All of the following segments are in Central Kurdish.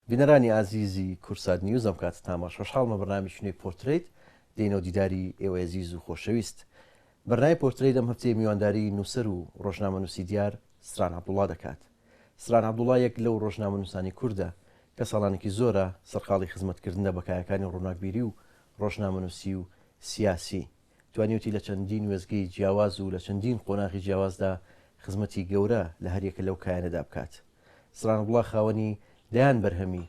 بینەرانی ئازیزی کورسات نیوز ئەم کاتە تاماش خۆشحاڵمە بەڕامی شوێنەی پۆرتریت دێنەوە دیداری ئێوە عزیز و خۆشەویست. بەرنامەی پۆرتریت ئەم هەفتەیە میوانداری نووسەر و ڕۆژنامەنووسی دیار سران عەبدوڵڵا دەکات. سران عەبدوڵڵا یەک لەو ڕۆژنامەنووسانی کوردە کە ساڵانێکی زۆرە سەرقاڵی خزمەتکردنە بەکایەکانی ڕووناکبیری و ڕۆژنامەنووسی و سیاسی. توانیوتی لە چەندین وێزگەی جیاواز و لە چەندین قۆناغی جیاوازدا خزمەتی گەورە لە هەریەکە لەو کایانەدا بکات. سران عەبدوڵڵا خاوەنی دەیان بەرهەمی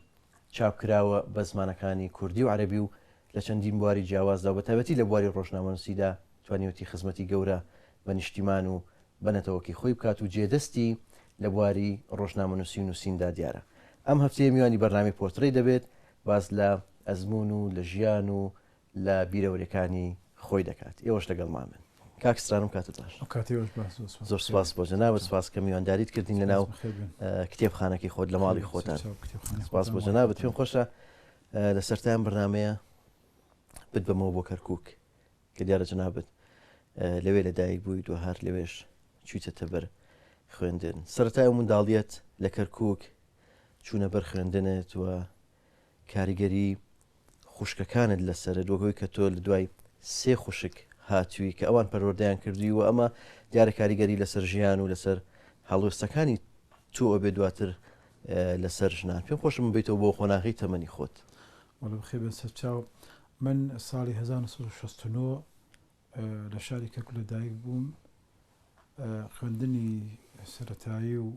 چاپکراوە بە زمانەکانی کوردی و عەرەبی و لە چەندین بواری جیاوازدا و بەتایبەتی لە بواری ڕۆژنامەنووسیدا توانیوتی خزمەتی گەورە بە نیشتیمان و بەنەتەوەکی خۆی بکات و جێدەستی لە بواری ڕۆژنامەنووسی و نووسیندا دیارە. ئەم هەفتەیە میوانی بەرنامەی پۆرتڕێ دەبێت باز لە ئەزمون و لە ژیان و لە بیرەوەریەکانی خۆی دەکات. ئێوەش لەگەڵمان بن. کاکسترانم کاتت باش. زۆر سپاس بۆ جەنابەت، سپاس کە میوانداریت کردین لەناو کتێبخانەکەی خۆت لە ماڵی خۆتان. سپاس بۆ جەنابەت. پێم خۆشە لە سەرتایان بەرنامەیە بمەوە بۆ کەرکووک کە دیارە جەنابەت لەوێ لەدایک بوویت و هەر لەوێش چوویتە بەر خوێندن. سەرەتای و منداڵیەت لە کەرکووک چوونە بەر خوێندنت و کاریگەری خوشکەکانت لەسەرت وەکەوەی کە تۆ لە دوای سێ خوشک هاتووی کە ئەوان پەروەردەیان کردووی و ئەمە دیارە کاریگەری لەسەر ژیان و لەسەر هەڵوێستەکانی تۆ ئەبێ دواتر لەسەر ژنان. پێم خۆشم بیتەوە بۆ خۆناغی تەمەنی خۆت. بەخێ بن سەرچاو من ساڵی 1969 لە شاری کەرکووک لەدایک بووم. خوێندنی سەرەتایی و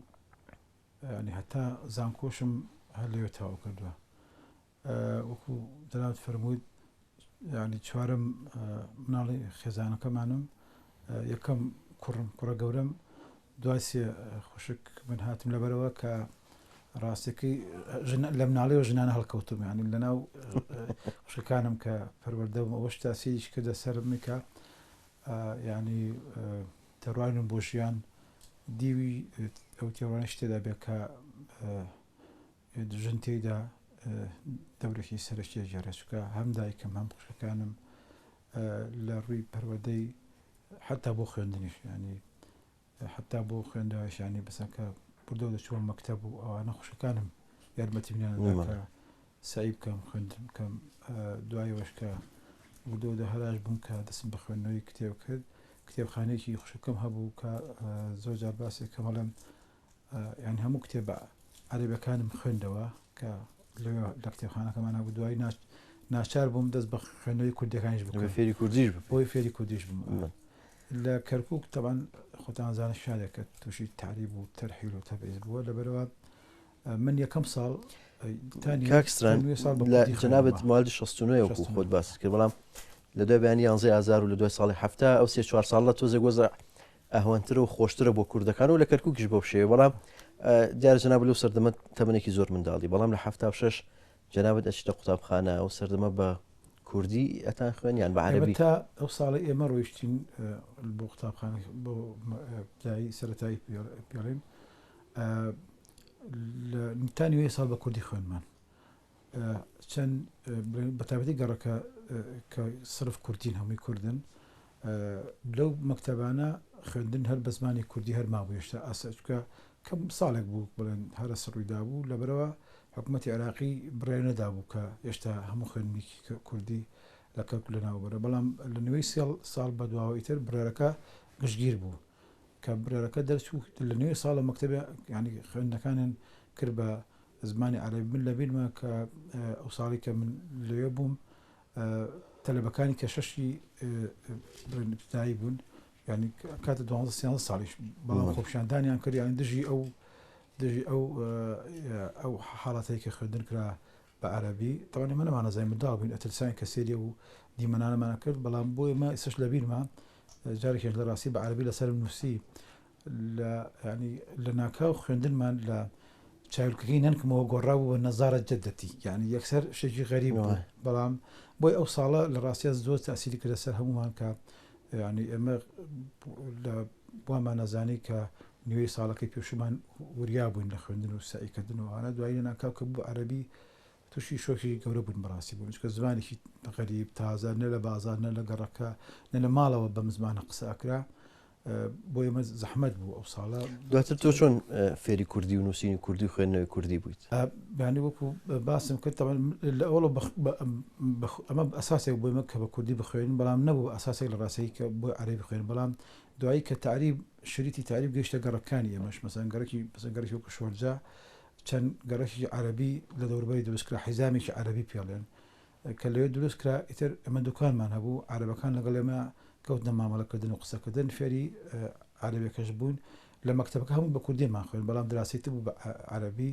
ینی هەتا زانکۆشم هەر لەوێ تاوا کردووە. وەکو دەرات فەرموویت ینی چوارم مناڵی خێزانەکەمانم، یەکەم کوڕە گەورەم، دوای سێ خوشک من هاتم لەبەرەوە کە ڕاستەکەی لە مناڵیەوە ژنانە هەڵکەوتم، ینی لەناو خوشکەکانم کە پەروەردەم ئەوەش تاسیریش کردە سەرمی کە ینی تەڕوانم بۆ ژیان دیوی ئەو تێوانش تێدا بێت کە ژن تێیدا دەورێکی سەرشتێ ژێڕێ چکە هەم دایکم هەم خوشکەکانم لە ڕووی پەروەردەی حتا بۆ خوێندنیش ینی حتا بۆ خوێندەوەش ینی بەسەکە بردەوە دەچووە مەکتەب و ئەوانە خوشکەکانم یارمەتی منیانەدا کە سعی بکەم خوێندم بکەم. دوایەوەش کە بردەوە هەلاش بووم کە دەستم بە خوێندنەوەی کتێب کرد. کتێبخانەیەکی خوشکەکەم هەبوو کە زۆر جار باسی کەمەڵم یعنی هەموو کتێبە عەرەبیەکانم خوێندەوە کە لە کتێبخانەکەمان هەبوو. دوای ناچار بووم دەست بە خوێندنەوەی کوردیەکانیش بکەم، فێری کوردیش بۆی فێری کوردیش بم. لە کەرکووک تەبان خۆتان زانە شارێکە تووشی تعریب و تەرحیل و تەبعیض بووە. لەبەرەوە من یەکەم ساڵ کاکستران لە جەنابەت ماڵی 69 وەکو خۆت باست کرد، بەڵام لە دوای بەیانی 11 ئازار و لە دوای ساڵی هەفتە ئەو سێ چوار ساڵ لە تۆزە گۆزە ئەهوانترە و خۆشترە بۆ کوردەکان و لە کەرکووکیش بۆ بشێوە. بەڵام دیارە جەنابەت لەو سەردەمە تەمەنێکی زۆر منداڵی، بەڵام لە 76 جەنابەت ئەچیتە قوتابخانە ئەو سەردەمە بە کوردی ئەتان خوێنیان بە عەرەبی. تا ئەو ساڵی ئێمە ڕۆیشتین بۆ قوتابخانە بۆ سەرەتایی پێڵێن تانی وێ ساڵ بە کوردی خوێنمان. چەند بەتابەتی گەڕەکە کە سرف کوردین هەمووی کوردن لەو مەکتەبانە خوێندن هەر بە زمانی کوردی هەر مابوو هێشتا ئاساچکە کەم ساڵێک بوو بڵێن هەرە سڕوویدا بوو. لەبەرەوە حکوومەتی عێراقی بڕێ نەدابوو کە هێشتا هەموو خوێندنێکی کوردی لە کەرکووک لەناوبەرە، بەڵام لە نوێی ساڵ بە دواوەی تر برێرەکە گشتگیر بوو کە برێرەکە دەرچوو لە نوێی ساڵە مەکتەبە ینی خوێندنەکانیان کرد بە زمانی عەرەبی. من لەبیرمە کە ئەو ساڵی کە من لەوێ بووم تەلەبەکانی کە شەشی ابتدایی بوون، ینی کاتە 12 ساڵیش، بەڵام خۆپیشاندانیان کرد یانی دژی ئەو حاڵەتەی کە خوێندن کرا بە عەرەبی. تەوانێ من نەمانەزای منداڵ بووین ئەترسانی کە سێریە و دیمەنانەمانە کرد، بەڵام بۆ ئێمە ئێستش لەبیرمە جارێکێک لە ڕاستی بە عەرەبی لەسەرم نووسی ینی لە ناکاو خوێندنمان لە چاولکەکەی نەنکمەوە گۆڕاو بە نەزارە جەدەتی، یعنی یەکسەر شتێکی غەریب بوو. بەڵام بۆی ئەو ساڵە لە ڕاستیە زۆر تاسیری کردە سەر هەمومان کە ینی ئێمە وامان نەزانی کە نوێی ساڵەکەی پێشمان وریا بووین لە خوێندن و سعیکردنەوەوانە. دوایی ناکاو کە بوو عەرەبی تووشی شۆکی گەورە بوون بەڕاستی بوون، چکە زمانێکی غەریب تازە نە لە بازار نە لە گەڕەکە نە لە ماڵەوە بەم زمانە قسە ئەکرا. بۆ ئێمە زەحمەت بوو ئەو ساڵە. دواتر تۆ چۆن فێری کوردی و نووسینی کوردی و خوێندنەوەی کوردی بوویت؟ بیانی وەکو باسم کرد لە ئەوڵە ئەمە ئەساسێک بۆ ئێمە کە بە کوردی بخوێنین، بەڵام نەبوو ئەساسێک لە ڕاستەیی کە بۆ عەرەبی بخوێنین، بەڵام دوایی کە تعریب شریتی تعریب گەیشتە گەڕەکانی ئێمەش، مەسەڵەن گەڕێکی وەکو شۆرجا چەند گەڕێکی عەرەبی لە دەوروبەری دروستکرا، حیزامێکی عەرەبی پێڵێن کە لەوێ دروستکرا. ئیتر ئەمە دوکانمان هەبوو، عەرەبەکان لەگەڵ ئێمە کەوتنە مامەڵەکردن و قسەکردن، فێری عەرەبیەکەش بوون. لە مەکتەبەکە هەموو بە کوردیمان خوێن، بەڵام دراسی بوو بە عەرەبی.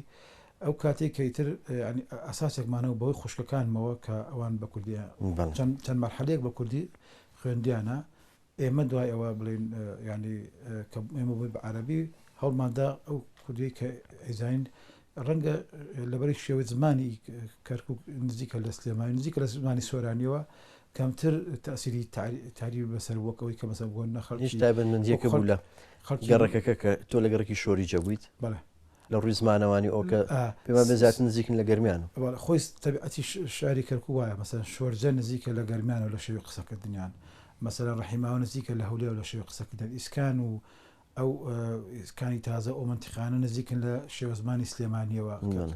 ئەو کاتێک کە ئیتر ینی ئەساسێکمانەوە بەوەی خوشکەکانمەوە کە ئەوان بە کوردی چەند مەرحەلەیەک بە کوردی خوێندیانە. ئێمە دوای ئەوە بڵین ینی کە ئێمە بووی بە عەرەبی هەوڵماندا ئەو کوردی کە ئەیزانین ڕەنگە لەبەری شێوەی زمانی کەرکووک نزیکە لە سلێمانی، نزیکە لە زمانی سۆرانیەوە کەمتر تەسیری تعریب بەسەر وەکەوەی کە مەسەڵەن بۆ هیچ تایبەتمەندیەکە بوو لە گەڕەکەکە کە تۆ لە گەڕێکی شۆریجە بوویت لە ڕووی زمانەوانی ئەو کە پێمان بێزاتن نزیکن لە گەرمیان خۆی تەبیعەتی شاری کەرکووک وایە، مەسەڵەن شۆرجە نزیکە لە گەرمیانە لە شێوی قسەکردنیان، مەسەڵەن ڕەحیماوە نزیکە لە هەولێر لە شێوی قسەکردن، ئیسکان و ئەو ئیسکانی تازە ئەو منتیقانە نزیکن لە شێوە زمانی سلێمانیەوە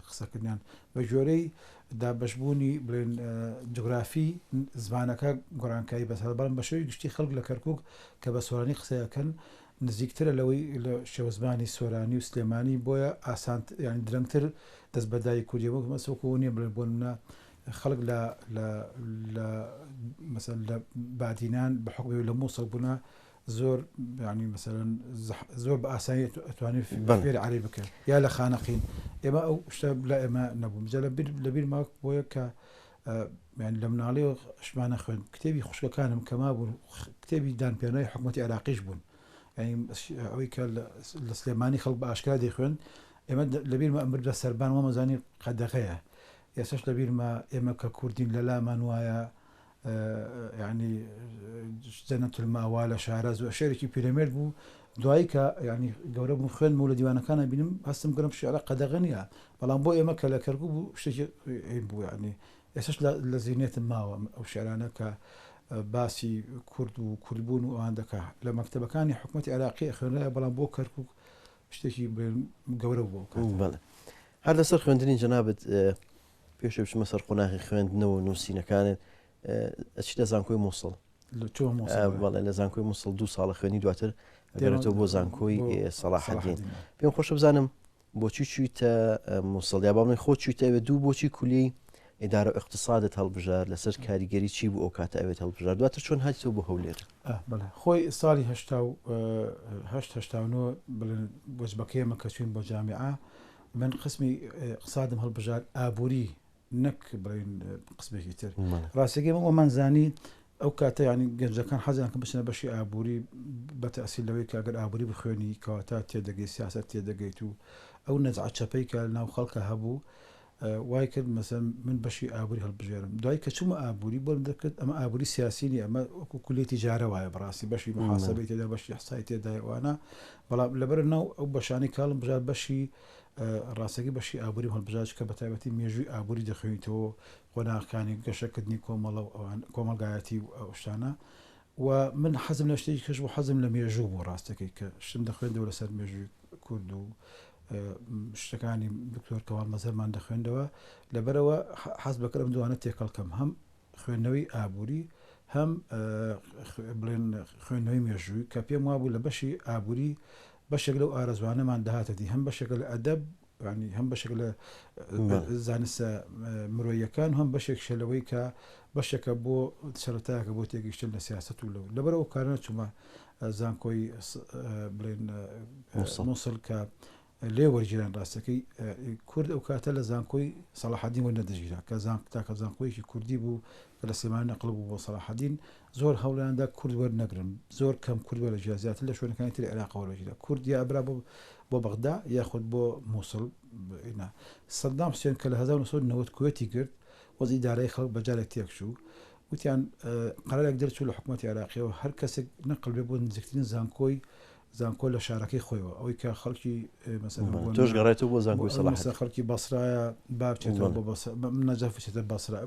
قسەکردیان. بە ژۆرەی دابەشبوونی بڵێن جغرافی زمانەکە گۆڕانکایی بەسەر، بەڵام بە شێوی گشتی خەڵک لە کەرکووک کە بە سۆرانی قسەکەن نزیکترە لەوەی لە شێوە زمانی سۆرانی و سلێمانی، بۆیە ئاسان ینی درەنگتر دەست بەدای کوردیەوە مەسەوەکو نییە بڵێن بۆ منە خەڵک لە مەسەڵەن لە بادینان بە حکمی لە مووسڵ بوونا زۆر ینی مەسەڵەن زۆر بە ئاسایی ئەتوانێت فێری عەرەبی بکەن یا لە خانەقین. ئێمە ئەو شتە لە ئێمە نەبوو، جا لەبیر ماوە بۆیە کە ینی لە مناڵیەوە شمانە خوێن کتێبی خوشکەکانم کەما بوون، کتێبی دانپێنەوەی حکوومەتی عێراقیش بوون، ینی ئەوەی کە لە سلێمانی خەڵک بە ئاشکرا دەیخوێن. ئێمە لەبیرمە ئەمر لە سەربان وەمەزانی قەدەغەیە، ئێسش لەبیرمە ئێمە کە کوردین لە لامان وایە ینی جەنەت الماوا لە شارەز و شێرێکی پیرەمێرد بوو. دوایی کە ینی گەورە بوو خوێنم و لە دیوانەکانە بینم هەستم گەرم شێعرە قەدەغە نییە، بەڵام بۆ ئێمە کە لە کەرکووک بوو شتێکی بوو، ینی ئێسش لە زیینێتم ماوە ئەو شێرانە کە باسی کورد و کوردبوون و ئەوان دەکا لە مەکتەبەکانی حکوومەتی عێراقی خوێنرایە، بەڵام بۆ کەرکووک شتێکی گەورە بوو. هەر لەسەر خوێندنی جەنابەت پێش بچمە سەر قۆناغی خوێندنەوە نووسینەکانت ئەچیتە زانکۆی مووسڵ، بەڵێ لە زانکۆی مووسڵ 2 ساڵە خوێنی دواتر ئەگەرێتەوە بۆ زانکۆی سەلاحەدین. پێم خۆشە بزانم بۆچی چوویتە مووسڵ، یا باڵێ خۆت چوویتەوێ دوو بۆچی کولیەی ئیدارە اقتصادت هەڵبژار لەسەر کاریگەری چی بوو ئەو کاتە ئەوێت هەڵبژار، دواتر چۆن هاتیتەوە بۆ هەولێر؟ خۆی ساڵی 1970 بڵێن وەجبەکەیمە کە چوین بۆ جامیعە، من قسمی اقتصادم هەڵبژار ئابووری نەک بڵێن قسمێکی تر. ڕاستیەکەی وەمانزانی ئەو کاتە ینی گەنجەکان حەزیان کە بچنە بەشی ئابووری بە تەئسیل لەوەی کە ئەگەر ئابووری بخوێنی کەواتە تێدەگەی سیاسەت تێدەگەیت و ئەو نەزعە چەپەی کە ناو خەڵکە هەبوو وای کرد مەسەڵەن من بەشی ئابووری هەڵبژێرم. دوای کە چوومە ئابووری بۆم دەکرد ئەمە ئابووری سیاسی نیە، ئەمە وەکو کولیەی تیجارە وایە بەڕاستی بەشی محاسەبەی تێدا بەشی احسای تێدایەوانە، بەڵام لەبەر ناو ئەو بەشانی کاڵم بژار بەشی ڕاستەکەی بەشی ئابووری هەڵبژار کە بە تایبەتی مێژووی ئابووری دەخوێنیتەوە قۆناغەکانی گەشەکردنی کۆمەڵە کۆمەلگایەتی ئەو شتانە. و من حەزم لە شتێکی کەش بوو، حەزم لە مێژوو بوو، ڕاستەکەی کە شتم دەخوێندەوە لەسەر مێژووی کورد و شتەکانی دکتۆر کەوال مەزەرمان دەخوێندەوە، لەبەرەوە حەز بەکەم دوانە تێکەڵکەم هەم خوێندنەوەی ئابووری هەم بڵێن خوێندنەوەی مێژووی، کە پێم وابوو لە بەشی ئابووری بەشێک لەو ئارەزوانەمان داهاتەدی، هەم بەشێک لە ئەدەب ینی هەم بەشێک لە زانستە مرۆییەکان، هەم بەشێک شەلەوەی کە بەشێکە بۆ سەرەتایەکە بۆ تێگەیشتن لە سیاسەت و لەبەرەوە کارانە چوومە زانکۆی بڵێن مووسڵ کە لێ وەرگیران. ڕاستەکەی کورد ئەو کاتە لە زانکۆی سەلاحەدین وەرنەدەژیرا کە تاکە زانکۆیەکی کوردی بوو کە لە سلێمانی نەقڵ بوو بۆ سەلاحەدین، زۆر هەوڵیاندا کورد وەرنەگرن، زۆر کەم کورد وەرەگیرا، زیاتر لە شوێنەکانی تری عێراق وەرەگیرا. کورد یا ئەبرا بۆ بەغدا یاخود بۆ مووسڵ. سەدام حوسێن کە لە 1990 کوێتی کرد وەزی ئیدارەی خەڵک بەجارێک تێک چوو، وتیان قەرارێک دەرچوو لە حکوومەتی عێراقیەوە هەر کەسێک نەقل بێ بۆ نزیکترین زانکۆی زانکۆ لە شارەکەی خۆیەوە ئەوەی کە خەڵکی مەسەن تۆش گەڕێتەوە بۆ زانکۆی سەلاحەدین مەسەن خەڵکی بەسرایە با بچێتەوە بۆ نەجەف بچێتە بەسرا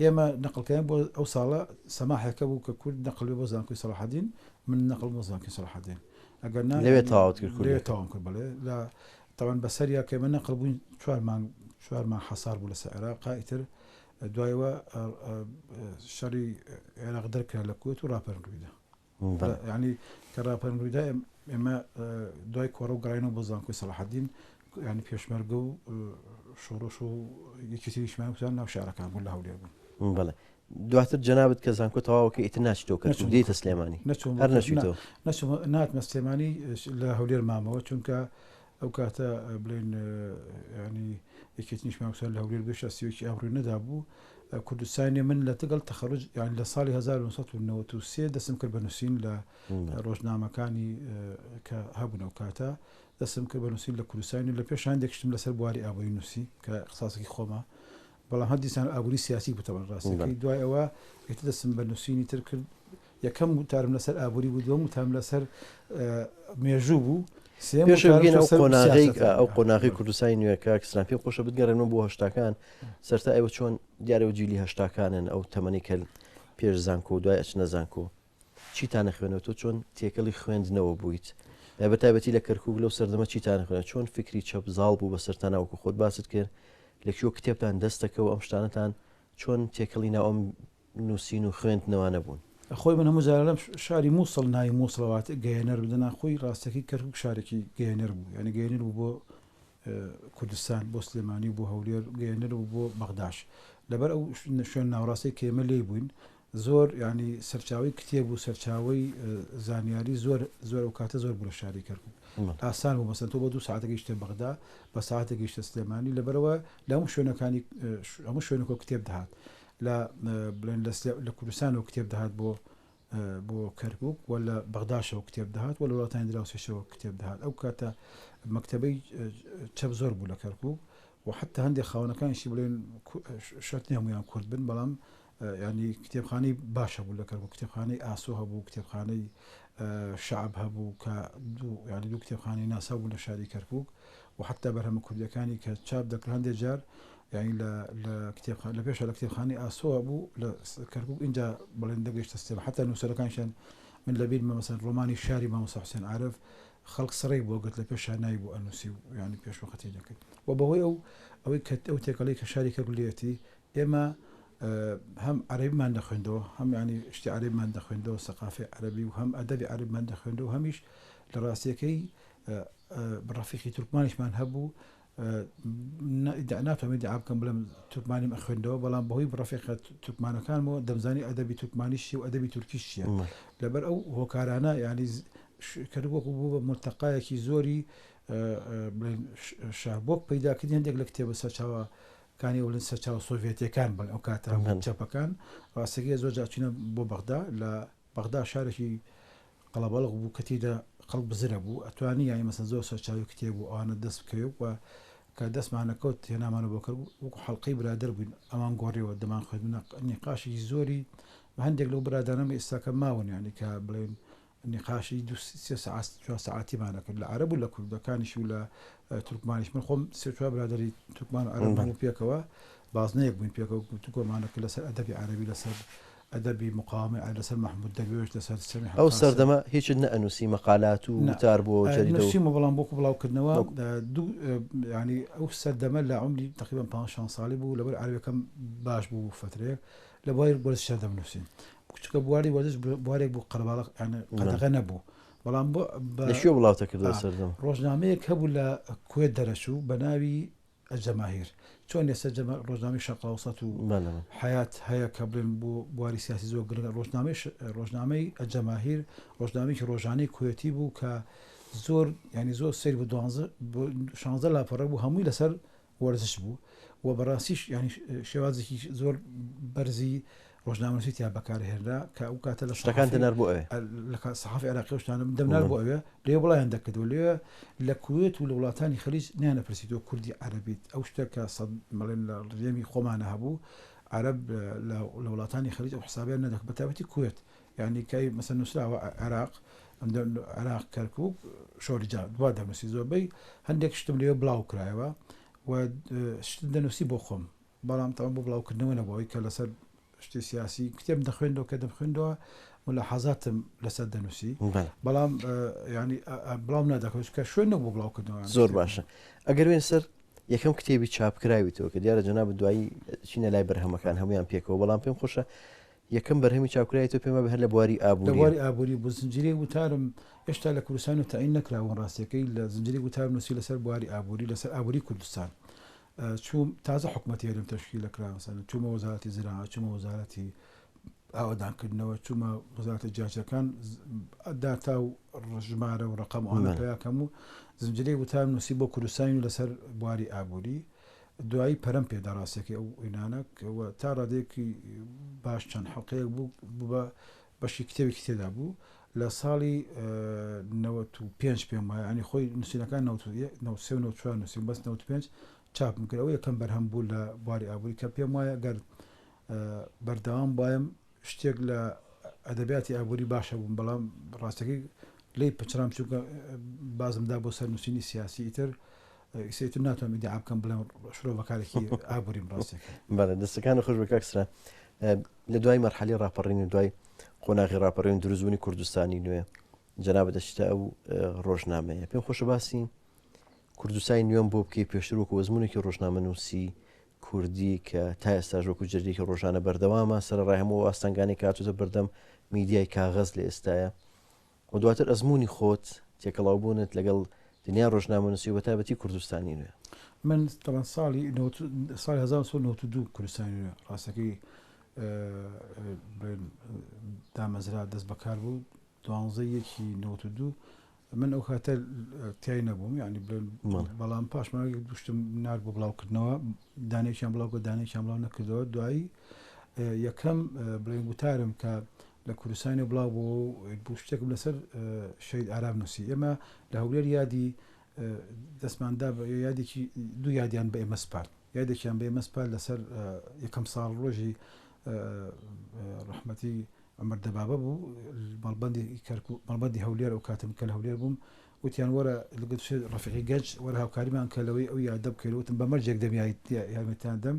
ئێمە نەقڵکەیان بۆ ئەو ساڵە سەماحێکە بوو کە کورد نەقڵێ بۆ زانکۆی سەلاحەدین من نەقڵ بۆ زانکۆی سەلاحەدین ئەگەر لەوێ تەواوت کرد لەوێ تەواو کرد بڵێ لە تەوان بەسەریا کە من نەقڵ بووین 4 مانگ حەسار بوو لەسەر عێراق ئیتر دوایەوە شەڕی عێراق دەرکرا لە کوێت و ڕاپەرگریدا ینی کە ڕاپەرگریدا ئێمە دوای کۆڕە و گەڕاینەوە بۆ زانکۆی سەلاحەدین ینی پێشمەرگە و شۆڕۆش و یەکی تریشمان وتیان ناو شارەکان بوون لە هەولێر بوون بەڵێ دواتر جەنابەت کە زانکۆ تەواوەکە ئیتر ناچیتەوە کە دیتە سلێمانی هەر نەچیتەوە ناتمە سلێمانی لە هەولێر مامەوە چونکە ئەو کاتە بڵێن ینی یەکێت نیشمان وتیان لە هەولێر بێشە سیوەکی ئابڕووی نەدا بوو کوردستانی من لە تەگەڵ تەخەڕوج یان لە ساڵی 1993 دەسم کرد بە نووسین لە ڕۆژنامەکانی کە هەبوون ئەو کاتە دەسم کرد بە نووسین لە کوردستانی لە پێش هەندێکشتم لەسەر بواری ئابووری نووسی کە قساسێکی خۆمە بەڵام هەردیسان ئابووری سیاسی بوو ڕاستەکەی دوای ئەوە ئێتە دەسم بە نووسینی تر کرد یەکەم وتارم لەسەر ئابووری بوو دووەم وتارم لەسەر مێژوو بوو پێشگەین ئەو قۆناغی کوردستانی نوێەکە کەسران پێ خۆشە بگەڕێنەوە بۆ هەشتاکان سەرتا ئێوە چۆن دیارەوە جیلی هەشتاکانن ئەو تەمەنی کە پێش زانکۆ و دوای ئەچنە زانکۆ چیتانە خوێنەوە تۆ چۆن تێکەڵی خوێندنەوە بوویت بە تایبەتی لە کەرکووک لەو سەردەمە چیتانە خوێنە چۆن فکری چەپزاڵ بوو بە سەرتان ناوەکو خۆت باست کرد لەکوێ کتێبتان دەستەکەەوە ئەم شتانەتان چۆن تێکەڵی ناو ئەم نووسین و خوێندنەوە نەبوون خۆی من هەموو جارە لەم شاری مووسڵ ناوی مووسڵەوات گەیەنەر بدەنا خۆی ڕاستەکەی کەرکووک شارێکی گەیەنەر بوو ینی گەیەنەر بوو بۆ کوردستان بۆ سلێمانی بۆ هەولێر گەیەنەر بوو بۆ بەغداش لەبەر ئەو شوێن ناوڕاستی کە ئێمە لێ بووین زۆر ینی سەرچاوی کتێب و سەرچاوی زانیاری زۆر ئەو کاتە زۆر بوو لە شاری کەرکووک ئاسان بوو مەسەن تۆ بە 2 ساعتە گەیشتە بەغدا بە ساعتە گەیشتە سلێمانی لەبەرەوە لە هەموو شوێنەکانی هەموو شوێنەکە کتێب دەهات لە بڵێن لە کوردستانەوە کتێب دەهات بۆ کەرکووک و لە بەغداشەوە کتێب دەهات و لە وڵاتانی دراوسێشەوە کتێب دەهات ئەو کاتە مەکتەبەی چەپ زۆر بوو لە کەرکووک و حتا هەندێک خاوەنەکانیشی بڵێن شەرتی هەمویان کورد بن بەڵام ینی کتێبخانەی باشە بوو لە کەرکووک کتێبخانەی ئاسۆ هەبوو کتێبخانەی شعب هەبوو کە ینی دوو کتێبخانەی ناسا بوو لە شاری کەرکووک و حتا بەرهەمە کوردیەکانی کە چاپ دەکرا هەندێک جار یعنی لە پێشە لە کتێبخانەی ئاسۆ بوو لە کەرکووک اینجا بڵێن دەگەیشتە سلێمانی حتا نووسەرەکانیشیان من لەبیرمە مەسەن ڕۆمانی شاری مامۆستا حوسێن عارف خەڵک سڕێی بۆ گرت لە پێش ناوی بۆ ئەنووسی و ینی پێش وەختی دەکرد و بەهۆی ئەوەی کە ئەو تێکەڵەی کە شاری کەرکوولێتی ئێمە هەم عەرەبیمان دەخوێندەوە هەم ینی شتی عەرەبیمان دەخوێندەوە سەقافی عەرەبی و هەم ئەدەبی عەرەبیمان دەخوێندەوە هەمیش لە ڕاستیەکەی ڕەفیقی تورکمانیشمان هەبوو ناتوانێت ادعا بکەم بڵێم تورکمانیم ئەخوێندەوە بەڵام بەهۆی ڕەفیقە تورکمانەکانمەوە دەمزانی ئەدەبی تورکمانیشی و ئەدەبی تورکیش چییە لەبەر ئەو هۆکارانە ینی کەرکووک بوو بە ملتەقایەکی زۆری بڵێن شابۆک پەیداکردنی هەندێک لە کتێبە سەرچاوەکانی وڵێن سەرچاوە سۆڤێتیەکان بڵێن ئەو کاتە چەپەکان ڕاستەکەی زۆر جار چوونە بۆ بەغدا لە بەغدا شارێکی قەڵەبەڵغ بوو کە تێیدا خەڵک بزرە بوو ئەتوانی یانی مەسەن زۆر سەرچاوی کتێب و ئەوانە دەست بکەوێت و کە دەستمانەکەوت هێنامانە بۆ کرد وەکو حەڵقەی برادەر بووین ئەمان گۆڕیەوە دەمان خوێندنە نیقاشی زۆری هەندێک لەو برادرانەمە ئێستاکە ماون ینی کە بڵێن نیقاشی 2 ساعتیمانە کرد لە عەرەب و لە کوردەکانیش و لە تورکمانیش من خۆم 3 برادری تورکمان و عەرەب بوو پێکەوە بازنەیەک بووین پێکەوە گفتوگۆمانە کرد لەسەر ئەدەبی عەرەبی لەسەر ئەدەبی مقاومە لەسەر محمود دەروێش لەسەر سەمی ئەو سەردەمە هیچ نەئەنووسی مەقالات و وتار بۆ جەریدەوە بەڵام بۆکو بڵاوکردنەوە ینی ئەو سەردەمە لە عمری تقریبا 5 ساڵی بوو لەبەر عەرەبیەکەم باش بوو فترەیەک لە بۆی وەرزش دەمنووسین کچکە بواری وەرزش بوارێک بوو قەرەباڵغ قەدەغە نەبوو بەڵام بۆ لەشێ وڵاتە کردەوە سەردەم ڕۆژنامەیەک هەبوو لە کوێت دەرەچوو بە ناوی ئەلجەماهیر چۆن ێستا ڕۆژنامەی شەرق ئەوسەط و حیات هەیە کە بڵێن بۆ بواری سیاسی زۆر گرنگە ڕۆژنامەی ئەلجەماهیر ڕۆژنامەیەکی ڕۆژانەی کوێتی بوو کە زۆر ینی زۆر سەیر بۆ 16 لاپەڕە بوو هەمووی لەسەر وەرزش بوو و بەڕاستیش ینی شێوازێکی زۆر بەرزی ڕۆژنامەنووسی تیا بەکارهێنرا کە ئەو کاتە لە شتەکان دەنار بۆ ئەوێ لە سەحافی عێراقی شتانە دەمنار بۆ ئەوێ لێ بڵایان دەکردەوە لێ لە کوێت و لە وڵاتانی خەلیج نیانەپرسیدەوە کوردی عەرەبیت ئەو شتە کە مەڵێن لە ڕێمی خۆمانە هەبوو عەرەب لە وڵاتانی خەلیج ئەو حسابیان نەدەکرد بەتایبەتی کوێت یعنی کای مەسەن نووسراوە عێراق عراق کەرکوب شۆریجا دوا دەنووسی زۆربەی هەندێک شتم لێ بڵاو کرایەوە و شت دەنووسی بۆ خۆم بەڵام تاوان بۆ بڵاوکردنەوە نەبەوەی کە لەسەر شتی سیاسی کتێب دەخوێندەوە کە دەخوێندەوە ملاحەزاتم لەسەر دەنووسی بەڵام ینی بڵاو نادەکەوت کە شوێن نەبوو بڵاوکردنەوە زۆر باشە ئەگەر وێن سەر یەکەم کتێبی چاپکراویتەوە کە دیارە جەناب دوایی چینە لای بەرهەمەکان هەمویان پێکەوە بەڵام پێم خۆشە یەکەم بەرهەمی چاپکراویتەوە پێمە بە هەر لە بواری ئابووری بۆ زنجیرەی وتارم هێشتا لە کوردستان و تەعین نەکراوە ڕاستیەکەی لە زنجیرەی وتارم نووسی لەسەر بواری ئابووری لەسەر ئابووری کوردستان چوم تازە حکوومەتی هەرێم تەشکیل لەکرا مەسەلەن چوومە وەزارەتی زراعە چوومە وەزارەتی ئاوەدانکردنەوە چوومە وەزارەتە جیاجەکان داتا و ژمارە و ڕقەم ئەوانە پێیاکەم و زنجیرەی وتارم نووسی بۆ کوردستانی و لەسەر بواری ئابووری دوایی پەرەم پێدا ڕاستیەکەی ئەو ئینانە تا ڕادەیەکی باش چەند حەڵقەیەک بوو بەشی کتێبێکی تێدا بوو لە ساڵی 95 پێم وایە ینی خۆی نووسینەکان 94 نووسین بەس 95 چاپم کردەوە یەکەم بەرهەم بوو لە بواری ئابووری کە پێم وایە گەر بەردەوام بایم شتێک لە ئەدەبیاتی ئابووری باشە بووم بەڵام ڕاستەکەی لی پچرام چووکە بازمدا بۆ سەر نووسینی سیاسی ئیتر ئیسێتون ناتوانم ئیدعا بکەم بڵێم شرۆڤەکارێکی ئابووریم ڕاستەکەی بەڵێ دەستەکانی خۆش بە کاکسرا لە دوای مەرحەلی ڕاپەڕینی دوای قۆناغی ڕاپەڕین دروستبوونی کوردستانی نوێ جەنابە دەچتە ئەو ڕۆژنامەیە پێم خۆشە باسی کوردستانی نوێم بۆ بکەی پێشتر وەکو وەزمونێکی ڕۆژنامە نووسی کوردی کە تا ئێستاژ وەکو جەردێکی ڕۆژانە بەردەوامە سەرەڕای هەموو ئاستانگانی کاتوتە بەردەم میدیای کاغەز لە ئێستایە و دواتر ئەزمموی خۆت تێکەڵاوبوونت لەگەڵ دنیا ڕۆژنامە نووسی و بەتایبەتی کوردستانی نوێ من طبعا ساڵی 1992 کوردستانی نوێ ڕاستەکەی دامەزرا دەست بەکار بوو 12/1/92 من ئەو کاتە تیای نەبووم ینی بەڵام پاشمانێک دوشتم نار بۆ بڵاوکردنەوە دانێکیان بڵاو دانێکیان بڵاو نەکردەوە دوایی یەکەم بڵێن وتارم کە لە کوردستانی بڵاو بۆ شتێکم لەسەر شەید ئارام نووسی ئێمە لە هەولێر یادی دەستماندا یادێکی دوو یادیان بە ئێمە سپارد یادێکیان بە ئێمە سپارد لەسەر یەکەم ساڵ ڕۆژی ڕەحمەتی ئەمەر دەبابە بوو مەڵبەندی هەولێر ئەو کاتم کە لە هەولێر بووم وتیان وەرە لەگەڵ ڕەفیقی گەنج وەرە هاوکاریمان کە لەوەی ئەو یادە بکەیتوتم بە مەرجێک دەم یارمەتیان دەم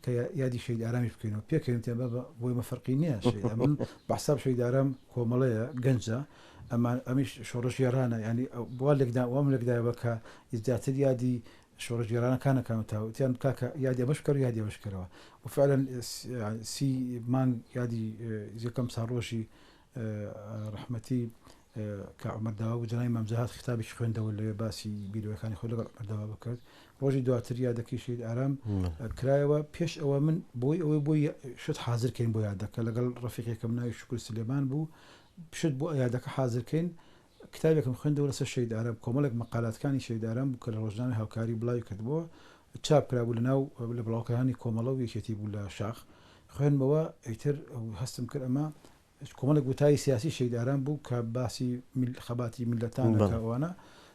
کە یادی شەید ئارامیش بکەینەوە پێکەوێتیان بۆی مەفەرقی نییە من بەحساب شەید ئارام کۆمەڵەیە گەنجە ئەمیش شۆڕش گێڕانە ینی بوا وام لێکدایەوە کە زیاتر یادی شۆڕش گێڕانەکانەکەمەتەوەتیان کاکە یادی ئەمەش بکەر یادی ئەوەشکەرەوە و فعلا سی مان یادی یەکەم ساڕۆژی ڕەحمەتی کە عومەرداوا و جەنابی مامزەهات خیتابێکی خوێندەوە لەوێ باسی بیرۆیەکانی خۆی لەگەڵ عومەرداوا بکرد ڕۆژی دواتر یادەکەی شەید ئارام کرایەوە پێش ئەوە من بۆی شت حازرکەین بۆ یادەکە لەگەڵ ڕەفیقێکم ناوی شکر سلێمان بوو پشت بۆ یادەکە حازرکەین کتابێکم خوێندەوە لەسەر شەید ئارام کۆمەڵێک مەقالاتەکانی شەید ئارام بوو کە لە ڕۆژنامەی هاوکاری بڵاوی کردبووە چاپ کرابوو لەناو لە بڵاوەکانی کۆمەڵە و یەکێتی بوو لە شاخ خوێنمەوە ئیتر هەستم کرد ئەمە کۆمەڵێک وتای سیاسی شەید ئارام بوو کە باسی خەباتی میلەتانەکەوانە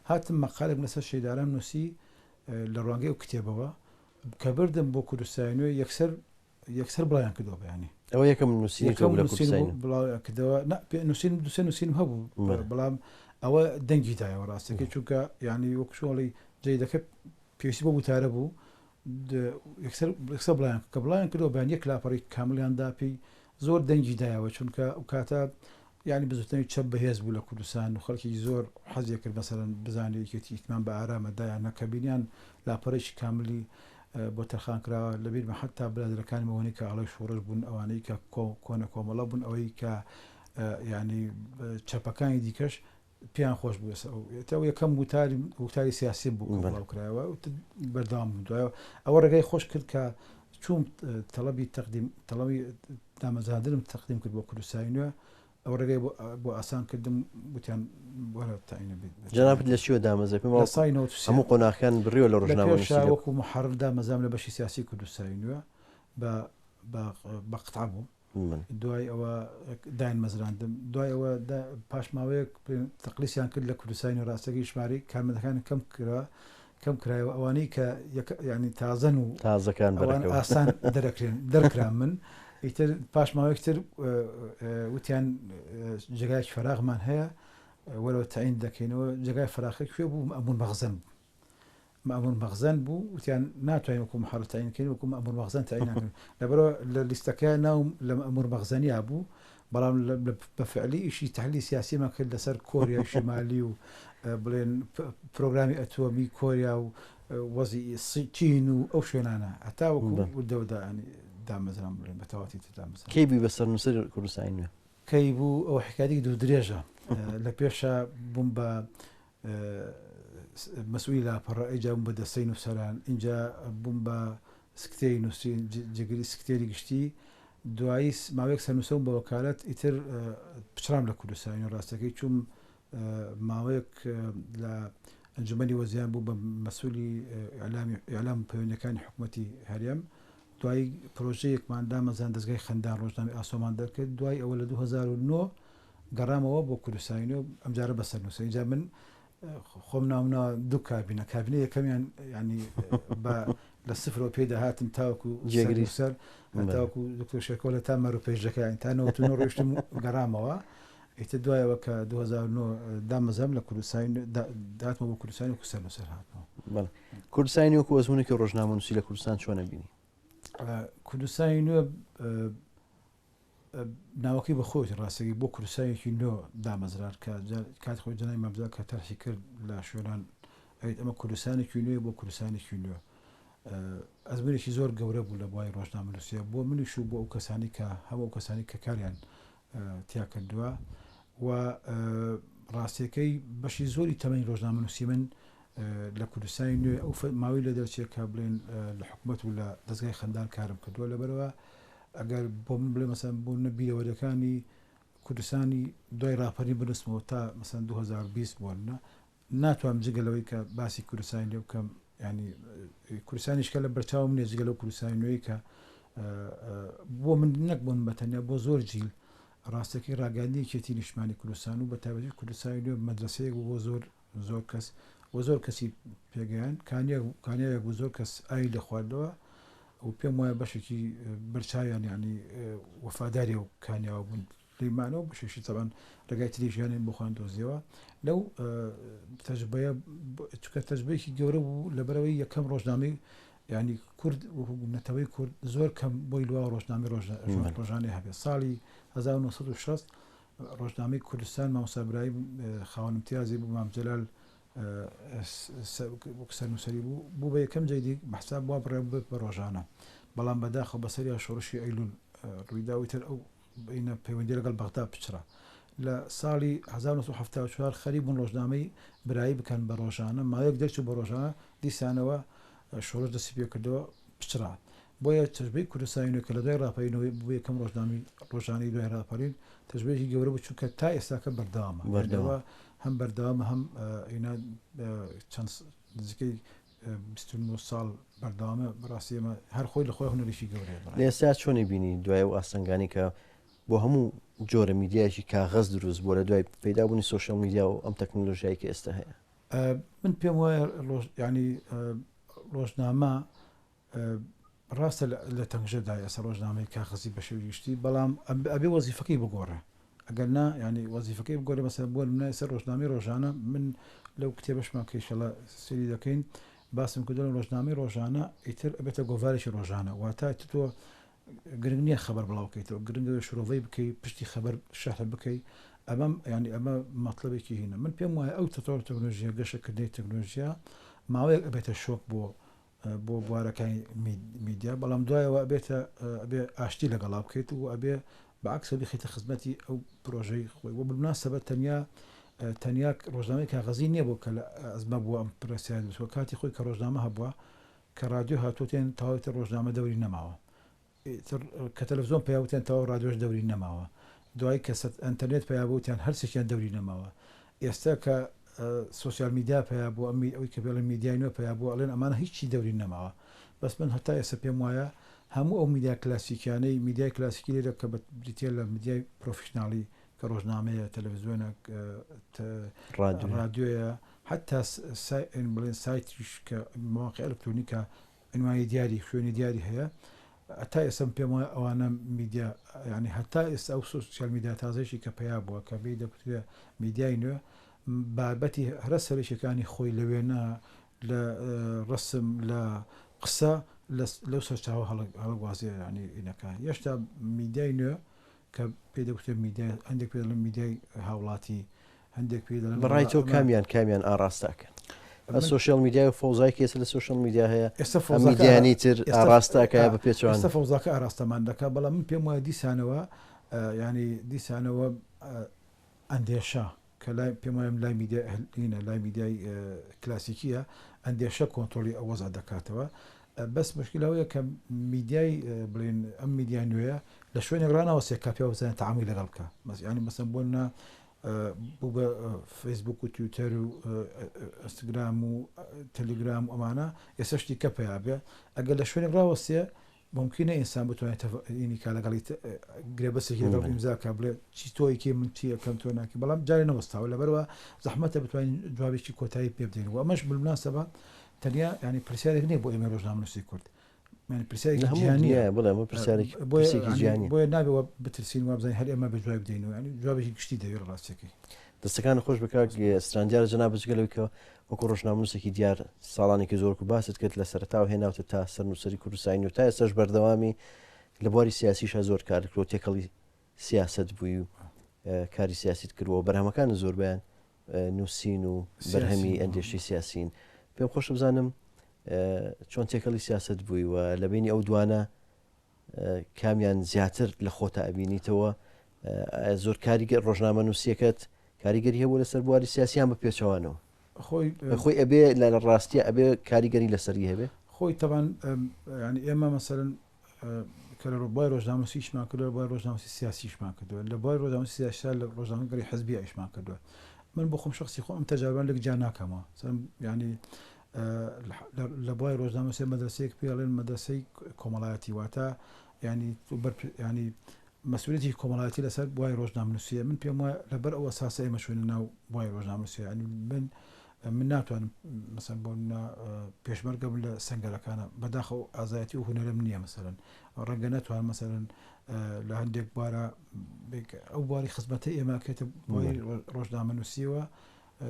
هاتم مەقالێک لەسەر شەید ئارام نووسی لە ڕوانگەی ئەو کتێبەوە کە بردم بۆ کوردستانی نوێ یەکسەر بڵایان کردەوە بەیانی ئەوە یەکەم نووسینکردەوە نووسین دوسێ نووسینم هەبوو بەڵام ئەوە دەنگی دایەوە ڕاستەکەی چونکە ینی وەکشۆڵی جێدەکە پێویستی بۆ وتارە بوو یەکسەر بڵایان کە بڵایان کردەوە بەیان یەک لاپەڕی کاملیاندا پێی زۆر دەنگی دایەوە چونکە ئەو کاتە ینی بزوتنەوەی چەپ بەهێز بوو لە کوردستان و خەڵکی زۆر حەزیە کرد مەسەرەن بزانێت یەکێتی ئیتمان بە ئارامەدایان نەکە بینیان لاپەڕێکی کاملی بۆ تەرخان کراوە لەبیرمە حتا برادرەکانمەوەنی کە ئاڵی شۆڕش بوون ئەوانەی کە کۆنە کۆمەڵە بوون ئەوەی کە ینی چەپەکانی دیکەش پێیان خۆش بوو یەکەم وتاری سیاسی بوو بڵاوکرایەوە بەردەوام دوایەوە ئەوە ڕێگای خۆش کرد کە چوم تەڵەبی دامەزراندنم تەقدیم کرد بۆ کوردستانی نوێ ئەو ڕێگەی بۆ ئاسان کردم وتیان وەرە تاینە بێت جەنابەت لە چیوە دامەزە پێم هەموو قۆناغەکان بڕیوە لە ڕۆژنامە وەکو محەڕر دامەزام لە بەشی سیاسی کوردستانی نوێ بە قتع بوو دوای ئەوە داین مەزراندم دوای ئەوە پاشماوەیەک تەقلیسیان کرد لە کوردستانی ڕاستەکەی ژمارەی کارمەندەکانی کەم کرایەوە ئەوانەی کە ینی تازەن و تازەکان ئاسان دەرکران من ئیتر پاشماوەیەکتر وتیان جێگایکی فەراغمان هەیە وەرەوە تەعین دەکەینەوە جێگای فراخی کوێ بوو مەمون مەخزن مأمون مەخزن بوو وتیان ناتوانین وەکو محەڕ تەعینکەین وەکو مەمون مەخزن تەعین ناکەین لەبەرەوە لە لیستەکە ناوم لە مەمون مەخزەنیا بوو بەڵام بەفعلی ئیشی تحلیلی سیاسیمان کرد لەسەر کۆریای شمالی و بڵێن پرۆگرامی ئەتۆمی کۆریا و وەزی چین و ئەو شوێنانە هەتا وەکو دەودانی دامەزران بڵێن بە تەواتی دامەزران کەی بووی بەسەر نووسەر کوردستانی نوێ کەی بوو ئەو حکایەتی دوو درێژە لە پێشە بووم بە مەسئولی لاپەڕە ئەیجا بووم بە دەستەی نووسەران اینجا بووم بە سکتێری نووسین جگەری سکتێری گشتی دوایی ماوەیەک سەرنووسەم بە وەکالەت ئیتر پچرام لە کوردستانی ڕاستەکەی چوم ماوەیەک لە ئەنجومەنی وەزیان بوو بە مەسئولی ئیعلام پەیوەندیەکانی حکوومەتی هەرێم دوای پرۆژەیەکمان دامەزان دەستگای خەندان ڕۆژنامەی ئاسۆمان دەکرد دوای ئەوە لە 2009 گەڕامەوە بۆ کوردستانی و ئەمجارە بەسەر نووسە اینجا من خۆم ناونەوە دوو کابینە یەکەمیان ینی لە سفرەوە پێدا هاتم تاوەکو جێگری سەر تاوەکو دکتۆر شێرکۆڵە تا مەروپێژەکەیان تا 99 ڕۆیشتم گەڕامەوە ئیتر دوایەوە کە 2009 دامەزەم لە کوردستانی داتمە بۆ کوردستانی و سەر نووسەر هاتمەوە کوردستانی وەکو ئەزمونێکی ڕۆژنامەنووسی لە کوردستان چۆنە بینی کوردستانی نوێ ناوەکەی بە خۆی ڕاستەکەی بۆ کوردستانێکی نوێ دامەزرار کات خۆی جەنای مەمزا کە تەرحی کرد لە شوێنان ئەمە کوردستانێکی نوێ بۆ کوردستانێکی نوێ ئەزمونێکی زۆر گەورە بوو لە بۆی ڕۆژنامەنووسیە بۆ منیش و بۆ ئەو کەسانی کە هەموو ئەو کەسانی کە کاریان تیا کردووە و ڕاستیەکەی بەشی زۆری تەمەنی ڕۆژنامەنووسی من لە کوردستانی نوێ ئەو ماوەی لە دەرچێت کە بڵێن لە حکوومەت و لە دەستگای خەندان کارم کردووە لەبەرەوە ئەگەر بۆ من بڵێ مەسەن بۆ نەبیرەوەریەکانی کوردستانی دوای ڕاپەری بنووسمەوە تا مەسەن 2020 بووە ناتوانم جگەلەوەی کە باسی کوردستانی لێ بکەم ینی کوردستانیشکە لە بەرچاوم نێ جگەلە کوردستانی نوێی کە بۆ من نەک بۆن بەتەنیا بۆ زۆر جیل ڕاستەکەی ڕاگەاندنیەکێتی نیشتمانی کوردستان و بە تایبەتی کوردستانی نوێ مەدرسەیەک بۆ زۆر کەس بۆ زۆر کەسی پێگەیان کانیایەک بۆ زۆر کەس ئاوی لە خواردەوە و پێم وایە بەشێکی بەرچاویان ینی وەفاداری و کانیاوە بوون لیمانەوە بەشێکی تەبەن ڕێگای تریژیانیان بۆ خۆیان دۆزیەوە لەو تەجربەیە چونکە تەجربەیەکی گەورە بوو لەبەرەوەی یەکەم ڕۆژنامەی ینی کورد نەتەوەی کورد زۆر کەم بۆی لوا ڕۆژنامەی ڕۆژانەی هەبێت ساڵی 1960 ڕۆژنامەی کوردستان مامۆستا برایم خاوەن امتیازی بوو مام جەلال سەرنووسەری بوو بە یەکەم جێدی بەحساب بوا بڕێ بە ڕۆژانە بەڵام بەداخە بەسەریا شۆڕشی ئەیلول ڕوویداویتر ئەو بینە پەیوەندی لەگەڵ بەغدا پچرا لە ساڵی 1974 خەریک بوون ڕۆژنامەی برایی بکەن بە ڕۆژانە ماوەیەک دەرچوو بە ڕۆژانە دیسانەوە شۆڕش دەستی پێ کردەوە پچرا بۆیە تەجربەی کوردستانی کە لە دوای ڕاپەرینەوەی بوو یەکەم ڕۆژانەی دوای ڕاپەرین تەجربەیەکی گەورە بوو چونکە تا ئێستاکە بەردەوامە هەم بەردەوامە هەم چەند نزیکەی 29 ساڵ بەردەوامە بەڕاستی ئێمە هەر خۆی لە خۆی هونەریشی گەورەیە لە ئێستا چۆنی بینی دوای و ئاستەنگانی کە بۆ هەموو جۆرە میدیایکی کاغەز دروست بووە لە دوای پەیدابوونی سۆشیال میدیا و ئەم تەکنۆلۆژیایی کە ئێستا هەیە من پێم وایە ینی ڕۆژنامە ڕاستە لە تەنگژەدا ئێستا ڕۆژنامەی کاغەزی بە شێوەی گشتی بەڵام ئەبێ وەزیفەکەی بگۆڕێ ئەگەر نا ینی وەزیفەکەی بگۆڕێ مەسەلا بۆ نمونە ئێستا ڕۆژنامەی ڕۆژانە من لەو کتێبەشمان کە ئینشەڵا سێری دەکەین باسم کردو لە ڕۆژنامەی ڕۆژانە ئیتر ئەبێتە گۆڤارێکی ڕۆژانە واتە تۆ گرنگ نییە خەبەر بڵاوکەیتەوە گرنگە شۆڤەی بکەی پشتی خەبەر شەرح بکەی ینی ئەمە مەطلبێکی هینە من پێم وایە ئەو تەتۆر تەکنۆلۆژیە گەشەکردنی تەکنۆلۆژیا ماوەیەک ئەبێتە شۆک بۆ بوارەکانی میدیا بەڵام دوایەوە ئەبێ ئاشتی لەگەڵا بکەیت و ئەبێ بەعکسە بخیتە خزمەتی ئەو پرۆژەی خۆی وە بالمناسبە تەنیا ڕۆژنامەی کاغەزی نییە بۆ کە ئەزمە بووە ئەم پرسیار دووە کاتی خۆی کە ڕۆژنامە هەبووە کە رادیۆ هاتوتێن تاوەتە ڕۆژنامە دەوری نەماوە کە تەلەڤیزۆن پیاوتێن تاوە رادیۆش دەوری نەماوە دوای کە ئەنتەرنێت پیابوتیان هەرسێکیان دەوری نەماوە ئێستا کە سوسیال میدیا پیا بوو ئەوەی کە بێڵە میدیای نوێ پیا بوو ئەڵێن ئەمانە هیچی دەوری نەماوە بەس من هەتا ئێستا پێم وایە هەموو ئەو میدیا کلاسیکیانەی میدیای کلاسیکی لێرە کە بریتە لە میدیای پرۆفشناڵی کە ڕۆژنامەیە تەلەڤیزیۆنە رادیۆیە حتا بڵێن سایتیش کە مواقع ئەلکترۆنیکە عنوانی دیاری خوێنی دیاری هەیە تا ئێسم پێم وایە ئەوانە میدیا ینی هەتا ئێستا ئەو سوسیال میدیا تازەیشی کە پیا بووە کە بێ دەکوتێ میدیای نوێ بابەتی هەرە سەرشەکانی خۆی لەوێنە لە ڕسم لە قسە لەو سەرچاوە هەڵگوازیە ینی ئینەکە هێشتا میدیای نوێ کە پێ دەکوتێت میدیا هەندێک پێ لە میدیای هاوڵاتی هەندێک پێ بەڕای تۆ کامیان ئاراستاکەن سوشال میدیا و فۆزای کێس لە سوشال میدیا هەیە میدیانی تر ئاراستاکە بە پێچوان ئێستا فۆزاکە ئاراستەمان دەکا بەڵام من پێم وایە دیسانەوە ینی دیسانەوە ئەندێشە کە لای پێم وایە لای میدیاینە لای میدیای کلاسیکیە ئەندێشە کۆنتترۆلی ئەوەزا دەکاتەوە بەس مشکلەوەیە کە میدیای بڵێن ئەم میدیا نوێیە لە شوێنێک ڕانەوە سێکا پێ وزانە تەعامی لەگەڵ بکە ینی مەسەن بۆنە بوو بە فەیسبوک و تویتەر و ئەستاگرام و تەلیگرام و ئەمانە ئێستا شتی کە پێیا بێ ئەگەر لە شوێنێک ڕاوەستێ ممکنە ئینسان بتوانێت ینی کا لەگەڵی گرێبەسێکی لەگەڵ ئیمزاکە بڵێ چی تۆیکی من چی ئەەکەم تۆ ناکی بەڵام جارێ نەوەستاوە لەبەرەوە زەحمەتە بتوانین جوابێکی کۆتایی پێ بدەین و ئەمەش بالمناسبە تەنیا ینی پرسیارێک نییە بۆ ئێمە ڕۆژنامەنووسی کورد پرسیارێکی جیهانیە بۆیە نابێەوە بترسین و بزانین هەر ئێمە بە جواب بدەین و ینی جوابێکی گشتی دەوێت ڕاستیەکەی دەستەکان خۆش بکات سترانجار جەناب بچگەلەوەیکە وەکو ڕۆژنامەنووسێکی دیار ساڵانێکی زۆر و باست کرد لە سەرتاو هێناوتە تا سەرنووسری کوردستانی و تا ئێستاش بەردەوامی لە بواری سیاسیشە زۆر کارکرۆ تێکەڵی سیاست بووی و کاری سیاسیت کردەوە بەرهەمەکان زۆر بیان نووسین و بەرهەمی ئەندێشی سیاسین پێم خۆش بزانم چۆن تێکەڵی سیاست بووی و لە بینی ئەو دوانە کامیان زیاتر لە خۆتە ئەبینیتەوە زۆر کاریگەر ڕۆژنامەنووسیەکەت کاریگەری هەبوو لەسەر بواری سیاسیان بە پێچەوانەوە خۆی ئەبێ لە ڕاستیە ئەبێ کاریگەری لەسەری هەبێ خۆی تەبان ینی ئێمە مەسەرن کە لە ڕۆبای ڕۆژنامەنووسیشمان کردووە بۆی ڕۆژنامەنووسی سیاسیشمان کردووە لە بۆی ڕۆژنامەنووسی سیاسی لە ڕۆژنامەگەری حزبی ئیشمان کردووە من بۆ خۆم شخصی خۆم تەجاربان لەک جا ناکەمەوە ینی لە بۆی ڕۆژنامەنووسی مەدرسەیەک پێڵێن مەدرسەی کۆمەڵایەتی واتە ینی مەسئولیەتی کۆمەڵایەتی لەسەر بۆی ڕۆژنامەنووسیە من پێم وایە لەبەر ئەوە ساسە ئێمە شوێنە ناو بۆی ڕۆژنامەنووسی ینی من ناتوانم مەسەن بۆ پێشمەرگە لە سنگەرەکانە بەداخەوە ئازایەتی و هونەرم نییە مەسەرەن ڕەنگە ناتوان مەسەرەن لە هەندێک بارە ئەو باری خزمەتە ئێماکێتە بۆی ڕۆژنامەنووسیەوە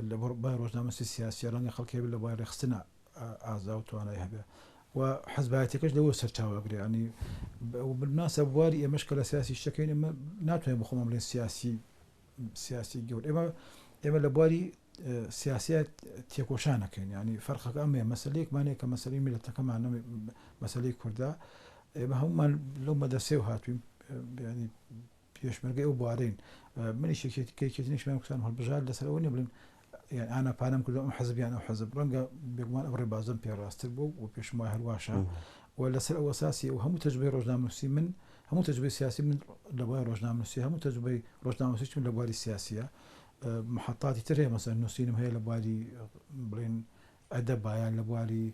لە بای ڕۆژنامەنووسی سیاسی ڕەنگە خەڵکی لە بای ڕێخستنە ئازا و توانای هەبێ و حزبایەتەکەش لەوە سەرچاوەگرێ ینی بالمناسبە بواری ئێمەش کە لە سیاسی شتەکەین ئێمە ناتوانین بخۆمان بڵێن سیاسی گەور ئێمە لە بواری سیاسیت تێکۆشانەکەین ینی فەرقەکە ئەمێ مەسەلەیەکمانەیە کە مەسەلەی میلەتەکەمان مەسەلەی کووردا ئێمە هەمومان لەو مەدرسێ و هاتوین ینی پێشمەرگەی ئەو بوارەین منی شێکێتنیشمان کوسان هەڵبژار لەسەرەوە نیە بڵین ئانا پانم کردو ئەم حەزبیان ئەو حەزب ڕەنگە بێگومان ئەو ڕێبازم پێڕاستتر بوو و پێشم وای هەرواشە و لەسەر ئەوە ساسی و هەموو تەجربەی ڕۆژنامەنووسی من هەموو تەجربەی سیاسی من لە بواری ڕۆژنامەنووسی هەموو تەجربەی ڕۆژنامەنووسی من لە بواری سیاسیە محەتاتی تر هەیە مەسەن نووسینم هەیە لە بواری بڵێن ئەدەبایان لە بواری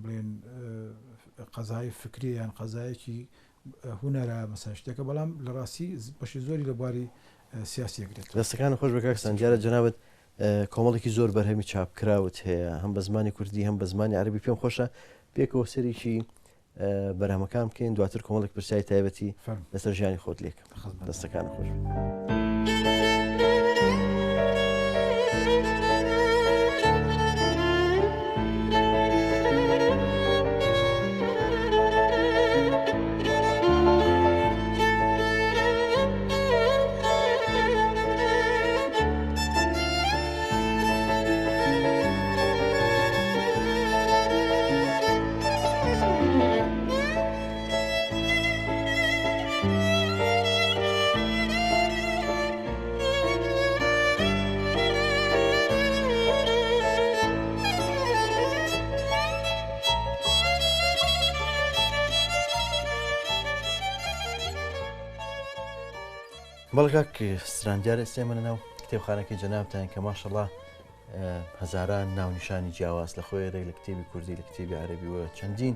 بڵێن قەزای فکری یان قەزایەکی هونەرە مەسەن شتێکە بەڵام لە ڕاستی بەشی زۆری لە بواری سیاسی ئەگرێت دەستەکان خۆش بکات سەنجارە جەنابەت کۆمەڵێکی زۆر بەرهەمی چاپکراوت هەیە هەم بە زمانی کوردی هەم بە زمانی عەربی پێم خۆشە پێکەوە سەرێکی بەرهەمەکان بکەین دواتر کۆمەڵێک پرسیای تایبەتی لەسەر ژیانی خۆت لێکم دەستەکان خۆش بەڵگاک سترانجار ئێستا منە ناو کتێبخانەکەی جەنابتان کە ماشەڵڵا هەزاران ناونیشانی جیاواز لە خۆی ڕێک لە کتێبی کوردی لە کتێبی عەربی و چەندین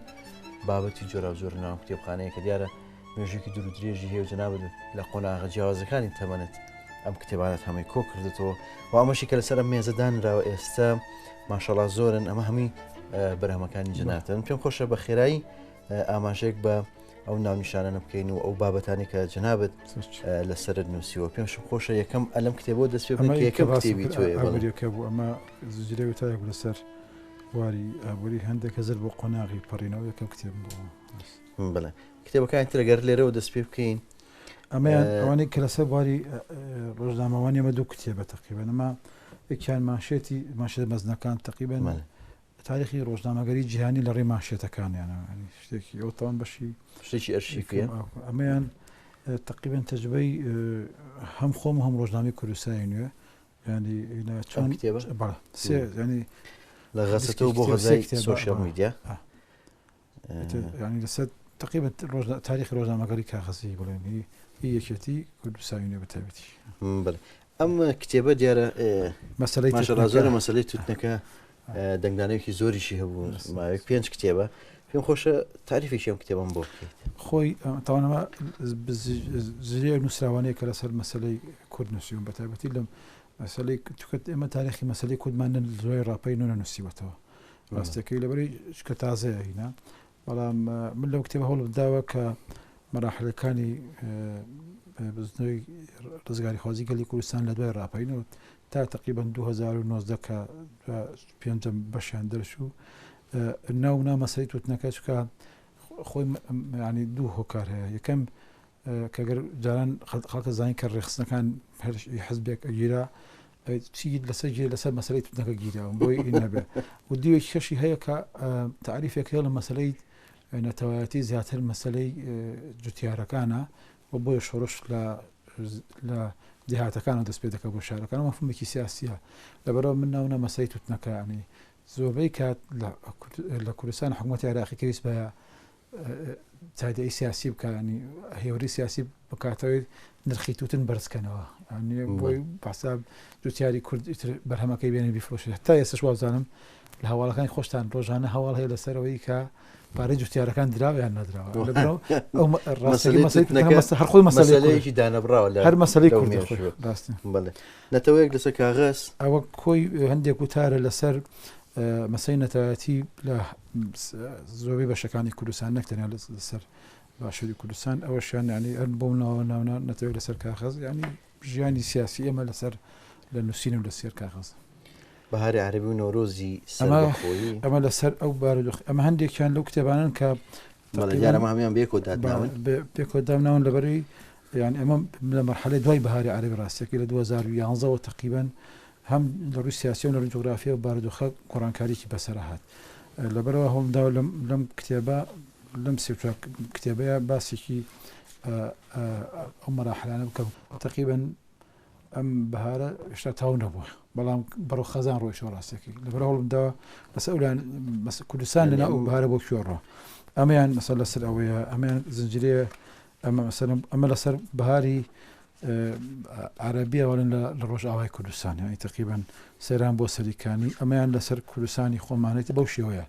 بابەتی جۆرا زۆر ناو کتێبخانەیە کە دیارە مێژوویەکی دوور و درێژی هەیە و جەنابەت لە قۆناغە جیاوازەکانی تەمەنێت ئەم کتێبانەت هەمووی کۆ کردێتەوە و ئەمەشی کە لەسەر مێزە دانراوە ئێستا ماشەڵڵا زۆرن ئەمە هەمووی بەرهەمەکانی جەنابتن پێم خۆشە بە خێرایی ئاماژەیەک بە ئەو ناونیشانە بکەین و ئەو بابەتانی کە جنابەت لەسەر نووسیوە پێشم خۆشە یەکەم ئەلم کتێبەوە دەست پێ بکەین کە یەکەم کتێبی تۆیەکە بوو ئەمە زجرێ وتایە بوو لەسەر واری ئابووری هەندێک هەزر بۆ قۆناغی پەڕینەوە یەکەم کتێب بوو. بڵێ کتێبەکان ترەگەر لێرەوە دەست پێ بکەین ئەمەیان ئەوانەی کە لەسەر واری ڕۆژنامەوانی ئەمە دوو کتێبە تەقریبەن ئەمە یەکیان ماشێت مەزنەکان تەقریبەن تاریخی ڕۆژنامەگەری جیهانی لە ڕێی ماشێتەکانیانە شتێکی ئەو تاوان بەشی شتێکی ئەرشیفیە ئەمەیان تقریبا تەجربەی هەم خۆم و هەم ڕۆژنامەی کوردستانی نوێ ینی چۆن کتێبە ینی لە غەستەوە بۆ غەزای سۆشیال میدیا ینی لەسەر تقریبا تاریخی ڕۆژنامەگەری کاغەزی بڵێن یەکێتی کوردستانی نوێ بەتایبەتی. ئەم کتێبە دیارە مەسەلەی زۆرە مەسەلەی توتنەکە دەنگدانەیەکی زۆریشی هەبوو ماوەیەک 5 کتێبە پێم خۆشە تاریفێکی ئەم کتێبم بۆ بکەیت. خۆی تاوانەوە زرێ نووسراوانەیە کە لەسەر مەسەلەی کورد نووسیون بەتایبەتی لەم مەسەلەی توکت ئێمە تاریخی مەسەلەی کوردمان زۆری ڕاپەی نوێ نووسیوەتەوە ڕاستەکەی لەبەری شکە تازەیە هینا بەڵام من لەو کتێبە هەوڵ بداوە کە مەراحلەکانی بزنەوەی ڕزگاری خوازی گەلی کوردستان لە دوای ڕاپەینەوە تا تقریبا 2019 کە پێنجەم بەشیان دەرچوو ناونا مەسەلەی توتنەکە چکە خۆی ینی دوو هۆکار هەیە یەکەم کەگەر جاران خەڵکە زانین کە ڕێخستنەکان حزبێک گیرا چی لەسەر مەسەلەی توتنەکە گیراوە بۆی نەبێ و دیوێکی کەشی هەیە کە تعریفێک هەیە لە مەسەلەی نەتەوایەتی زیاتر مەسەلەی جوتیارەکانە و بۆیە شۆڕش لە دێهاتەکانە دەست پێ دەکە بۆ شارەکان مەفهومێکی سیاسیە لەبەرەوە من ناونە مەسەلەی توتنەکانی زۆربەی کات لە کوردستان حکوومەتی عێراقی کەویست بە چادەی سیاسی بکانی هێوری سیاسی بکاتەوەی نرخی توتن بەرزکەنەوە بۆی باسا جوتیاری کورد بەرهەمەکەی بێنێ بیفرۆشێت تا ئێستش وازانم لە هەواڵەکانی خۆشتان ڕۆژانە هەواڵ هەیە لەسەرەوەی کە پارەی جوتیارەکان دراوە یان نەدراوە هەرخۆی مەسەلەیەکی دانەبراوە هەر مەسەلەی کورد نەتەوەیەک لەسەر کاغەز ئەوە کۆی هەندێک وتارە لەسەر مەسەی نەتەوایەتی لە زۆربەی بەشەکانی کوردستان نەکتەنیا لەسەر باشووری کوردستان ئەوەشیان ینی ئەن بۆ ناوە نەتەوەی لەسەر کاغەز ینی ژیانی سیاسی ئێمە لەسەر لە نووسین و لەسەر کاغەز بەهاری عەرەبی و نۆرۆزی ئەمە لەسەر ئەو بارودۆخ ئەمە هەندێکیان لەو کتێبانن کە هەمیان پێکۆ دامناون لەبەری یان ئەمە لە مەرحەلەی دوای بەهاری عەرەبی ڕاستیەکەی لە 2011 تقریبا هەم لە ڕووی سیاسی و لە ڕووی جوغرافیا و بارودۆخە گۆڕانکاریی بەسەر هات لەبەرەوە هەوڵداوە لەم کتێبە لەم سێ کتێبەیە باسێکی ئەو مەراحلانە بکەم تقریبا ئەم بەهارە هێشتا تاو نەبووە بەڵام بەڕۆ خەزان ڕۆیشەوە ڕاستەکەی لەبەر هەوڵمداوە لەسەر ئەولان کوردستان لەنا ئەو بەهارە بۆ کوێڕۆ ئەمەیان مەسەر لەسەر ئەوەیە ئەمەیان زنجیرێ ئەمە لەسەر بەهاری عەرەبیەوەڵن لە ڕۆژئاوای کوردستان ینی تقریبا سەیران بۆ سەریکانی ئەمەیان لەسەر کوردستانی خۆمانێتی بەو شێوەیە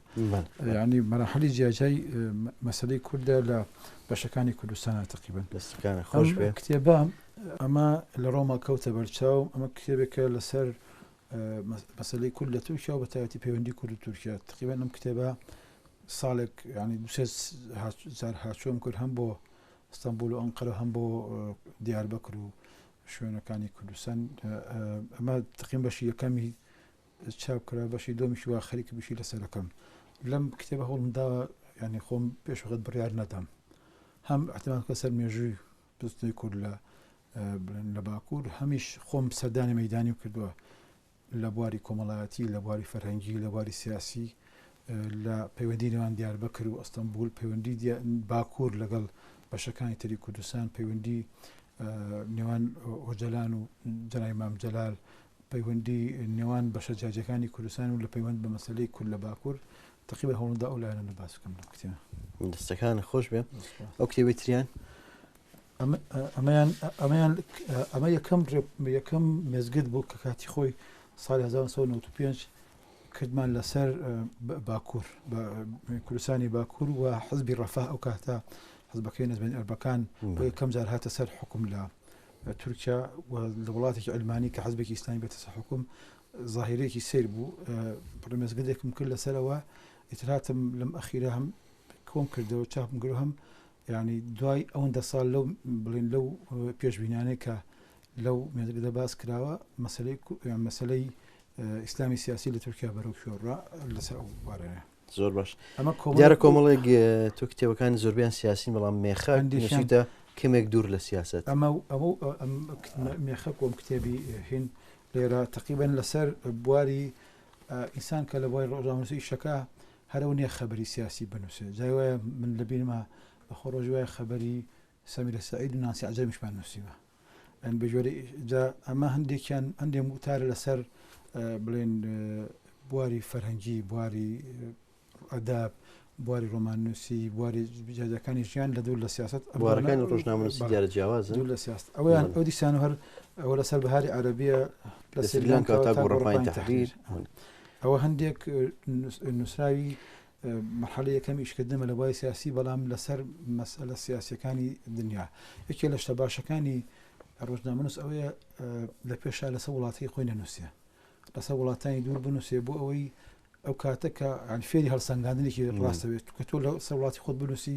ینی مەراحلی جیاجای مەسەلەی کوردە لە بەشەکانی کوردستانە تقریبا کتێبە ئەمە لە ڕۆما کەوتە بەرچاو ئەمە کتێبێکە لەسەر مەسەلەی کورد لە تورکیا و بەتایبەتی پەیوەندی کورد و تورکیا تقریبا ئەم کتێبە ساڵێک ینی دوسێ هاچۆم کرد هەم بۆ ئەستەمبول و ئەنقەرە هەم بۆ دیاربەکر و شوێنەکانی کوردستان ئەمە تقریبا بەشی یەکەمی چاپ کرا بەشی دۆمیشی وا خەریکی بشی لەسەرەکەم لەم کتێبە هەوڵمداوە ینی خۆم پێشوەخت بڕیار نەدەم هەم احتیمال کە سەر مێژووی دۆستنەوەی کورد لە باکوور هەمیش خۆم سەردانی مەیدانی کردووە لە بواری کۆمەڵایەتی لە بواری فەرهەنگی لە بواری سیاسی لە پەیوەندی نێوان دیاربەکر و ئەستەمبول پەیوەندی باکوور لەگەڵ بەشەکانی تری کوردستان پەیوەندی نێوان ئۆجەلان و جەنای مام جەلال پەیوەندی نێوان بەشە جاجەکانی کوردستان و لە پەیوەند بە مەسەلەی کورد لە باکوور تقریبا هەوڵدا ئەو لایەنە باس بکەم لە کتێبە دەستەکان خۆش بێ ئەو کتێبەی تریان ئەمە یەکەم مێزگت بوو کە کاتی خۆی ساڵی 1995 کردمان لەسەر باکوور کوردستانی باکوور و حزبی ڕەفاه ئەو کاتە حزبەکەی نەزمێنی ئەربەکان بۆ یەکەم جار هاتە سەر حکوم لە تورکیا و لە وڵاتێکی ئەلمانی کە حزبێکی ئیسلامی بێتە سەر حکوم ظاهیرەیەکی سیر بوو مێزگەدێکم کرد لەسەرەوە ئیتراتم لەم ئەخیرە هەم کۆم کردەوە چاپم کرد هەم ینی دوای ئەوەندە ساڵ لەو بڵین لەو پێشبینانەی کە لەو مێژرەدا باس کراوە مەسلەی ئیسلامی سیاسی لە تورکیا بەرەو شۆڕا لەسەر ئەو بارەیە زۆر باش ئەمە دیارە کۆمەڵێک تۆ کتێبەکانی زۆربیان سیاسی بەڵام مێخەک نووسیتە کەمێک دوور لە سیاست ئەمە مێخەک وەم کتێبی هین لێرە تقریبەن لەسەر بواری ئینسان کە لە بۆی ڕۆژنامەنووسی شەکە هەرەو نییە خەبەری سیاسی بنووسێ جای وایە من لە بینمە بەخۆ ڕۆژ وایە خەبەری سەمیرە سەعید و نانسی عەجەمیشمان نووسیوە ئەن بەژێری ئەمە هەندێکیان هەندێک وتارە لەسەر بڵێن بواری فەرهەنگی بواری ئەداب بواری ڕۆماننووسی بواری جادەکانی ژیان لە دوور لە سیاست بوارەکانی ڕۆژنامەنووسی دیارە جیاوازن دوور لە سیاست ئەویان ئەو دیسان هەر ئەوە لەسەر بەهاری عەرەبیە لە سریلانکا تا گۆڕەپانی تەحریر ئەوە هەندێک نووسراوی مرحلە یەکەمی ئیشکردنمە لە بواری سیاسی بەڵام لەسەر مەسئلە سیاسیەکانی دنیا یەکێ لە شتە باشەکانی ڕۆژنامەنووس ئەوەیە لە پێشا لەسەر وڵاتی خۆی نەنووسێ لەسەر وڵاتانی دوور بنووسێ بۆ ئەوەی ئەو کاتەکە فێری هەڵسەنگاندنێکی ڕاستەوێت کە تۆ لە سەر وڵاتی خۆت بنووسی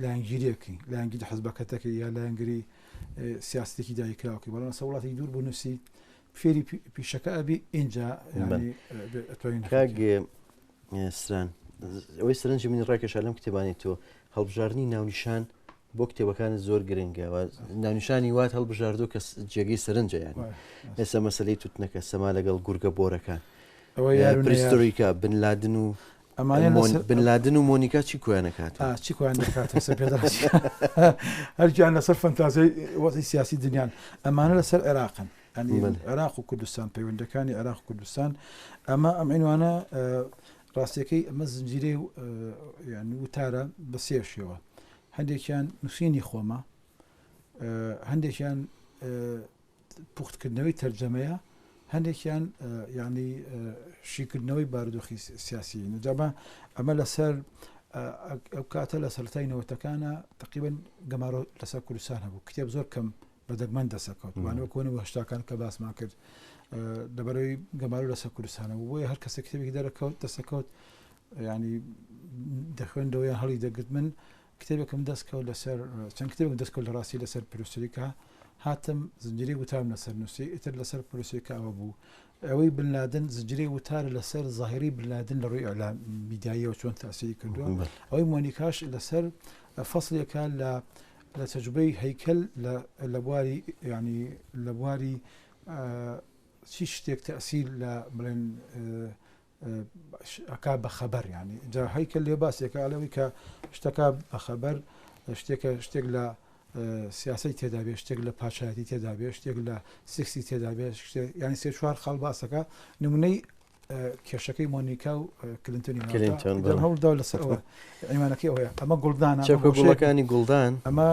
لایەنگیریەکەی لایەنگی حزبەکەتەکەی یا لایەنگری سیاستێکی دایکراوەکەی بەڵام لەسەر وڵاتی دوور بنووسی فێری پیشەکە ئەبی ئینجا سران ئەوەی سەرنجی منی ڕاکێشا لەم کتێبانی تۆ هەڵبژاردننی ناونیشان بۆ کتێبەکانت زۆر گرنگەوە ناونیشانی وات هەڵبژاردۆ کە جێگەی سەرنجەیان ئێستا مەسلەی توتنەکە سەما لەگەڵ گورگە بۆرەکان پریستۆریکا بنلادن و بنلادن و مۆنیکا چی کۆیان نەکات چی کۆیان نەکات هەرگیان لەسەر فەنتازیای وەزی سیاسی دنیان ئەمانە لەسەر عێراقن عێراق و کوردستان پەیوەندەکانی عێراق و کوردستان ئەمە ئەم عنوانە ڕاستیەکەی ئەمە زنجیرەی یان وتارە بە سێ شێوە هەندێکیان نووسینی خۆمە هەندێکیان پوختکردنەوەی تەرجەمەیە هەندێکیان ینی شیکردنەوەی بارودۆخی سیاسی نجابە ئەمە لەسەر ئەو کاتە لە سەرەتای نەوەتەکانە تقریبەن گەمارۆ لەسەر کوردستان هەبوو کتێب زۆر کەم بەدەگمەن دەسەکەوت وانەوە کۆنەوە هەشتاکان کە باسمان کرد لەبەرەوەی گەمارۆ لەسەر کوردستانەوە بۆیە هەر کەسە کتێبێکی دەرەکەوت دەسەکەوت ینی دەخوێندەوەیان هەڵی دەگرت من کتێبێکم دەستکەوت لەسەر چەند کتێبێک دەستکەوت لە ڕاستی لەسەر پرۆسەریکا هاتم زنجیرەی وتار لەسەر نووسی ئیتر لەسەر پرۆسەریکا ئەوە بوو ئەوەی بنلادن زنجیرەی وتار لەسەر زاهری بنلادن لە ڕووی ئەعلام میدیاییەوە چۆن تاسیری کردووە ئەوەی مۆنیکاش لەسەر فەسڵێکە لە تەجروبەی هەیکەل لە بواری ینی لە بواری چی شتێک تەئسیر لە بڵێن ئەکا بە خەبەر ینی جا هەیکەل لێ باسێکە ئەلەوەی کە شتەکە بە خەبەر شتێک لە سیاسی تێدا بێ شتێک لە پاشایەتی تێدا بێ شتێک لە سکسی تێدا بێ ینی سێ چوار خەڵ باسەکە نمونەی کێشەکەی مۆنیکا و کلنتۆنی هەوڵدا لەسەرەوە ئەیمانەکەی ئەوەیە ئەمە گوڵدانە گوڵەکانی گوڵدان ئەمە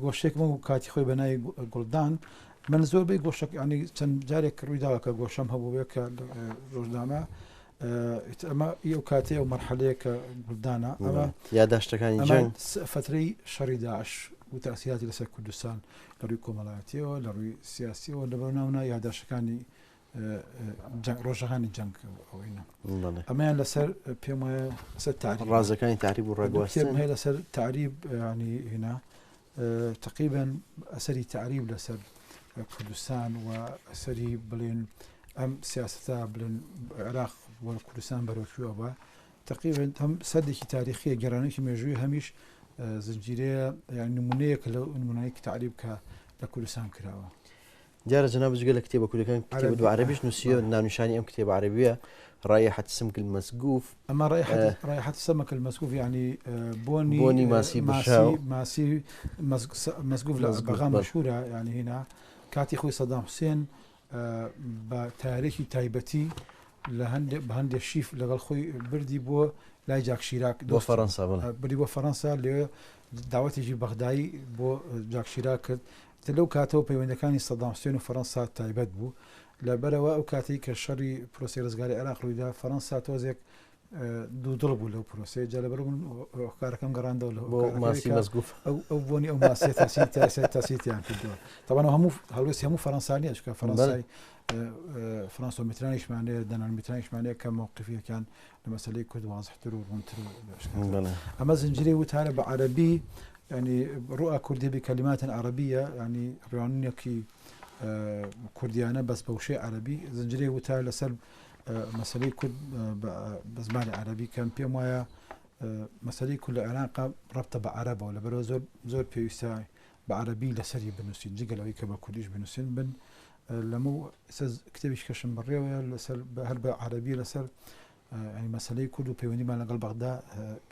گۆشتێکمە و کاتی خۆی بەنای گوڵدان من زۆربەی گۆشک ینی چەند جارێک ڕوویداوە کە گۆشەم هەبوو بێ کە ڕۆژنامە ئەمە ئەو کاتێ و مەرحەلەیە کە گوڵدانە ئەمە یادداشتەکانی جەنگ فترەی شەڕی داعش و تاسیراتی لەسەر کوردستان لە ڕووی کۆمەڵایەتیەوە لە ڕووی سیاسیەوە لەبەر ناونا یادداشتەکانی ڕۆژەکانی جەنگ ئەوینە ئەمەیان لەسەر پێم وایە لەسەر تاریب ڕازەکانی تاریب و ڕێگواستن هەیە لەسەر تاریب ینی هێنا تقریبا ئەسەری تعریب لەسەر کوردستان و ئەسەری بڵێن ئەم سیاستە بڵێن عێراق وە کوردستان بەرەوچووە بە تقریبا هەم سەردێکی تاریخیە گەرانێکی مێژووی هەمیش زنجیرەیە یان نمونەیەک لە نمونەیەکی تعریب کە لە کوردستان کراوە دیارە جەناب جگە لە کتێبە کوردەکان کتێبە دو عەرەبیش نووسیوە ناونیشانی ئەم کتێبە عەرەبیە رائحة السمك المسقوف أما رائحة السمك المسقوف يعني بوني ماسي بشاو ماسي مسقوف بغام مشهورة يعني هنا كاتي خوي صدام حسين بتاريخي تايبتي بهند الشيف لغل خوي بردي بو لا جاك شيراك بو فرنسا بردي بو فرنسا ل دعوتي جي بغدادي بو جاك شيراك تلو كاتو بيوندكاني صدام حسين وفرنسا تايبت بو لەبەرەوە ئەو کاتی کە شەڕی پرۆسی ڕزگاری عێراق ڕوویدا فەڕەنسا تۆزێک دوو دڵ بوو لەو پرۆسی جا لەبەر کارەکەم گەڕاندەوە لە ماسی مەزگوف ئەو بۆنی ئەو ماسی تاسیتیان کردووە تەوانە هەموو هەڵوێستی هەموو فەڕەنسانیە چکە فەڕەنسای فرانسۆ میترانیشمانەیە دەنان میترانیشمانەیە کە مووقفیەکان لە مەسەلەی کورد وازحتر و ڕوونتر ئەمە زنجیرەی وتارە بە عەرەبی يعني رؤى كردية بكلمات عربية يعني ريانيكي كرديانة بس بوشي عربي زنجري وتا لسر مسألة كرد بزمان عربي كان بيوم ويا مسألة كل علاقة ربطة بعربة ولا برا زور بيوساي بعربي لسري بنوسين جيجا لو يكبر كرديش بنوسين بن لمو سز كتابش كشم بريا ويا لسر هرب عربي لسر يعني مسألة كله بيوني ما لقى البغداد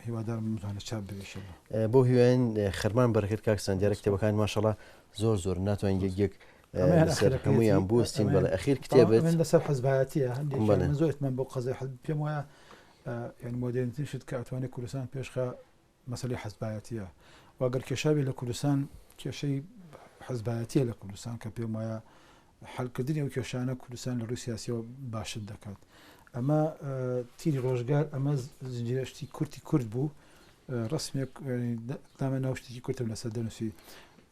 هو دار مزان الشاب إن شاء الله. بو هوين خرمان بركت كاكسان ديارك كتاب كان ما شاء الله زور ناتوين يجيك لسر همويان بوستين بلا أخير كتابت. من لسر حزباتية عندي من زوجت من بوق قضية حزب بيوم ويا يعني مودرنتين شد كأتواني كردستان بيشخا مسألة حزباتية وأقل كشابي لكردستان كشيء حزباتية لكردستان كبيوم ويا حل كردني وكشانة كردستان لروسيا سيا باشد دكات. أما تيري روجار أما زنجيرشتي كرد بو رسمي يعني دائما نوشتي كرد من السدنسي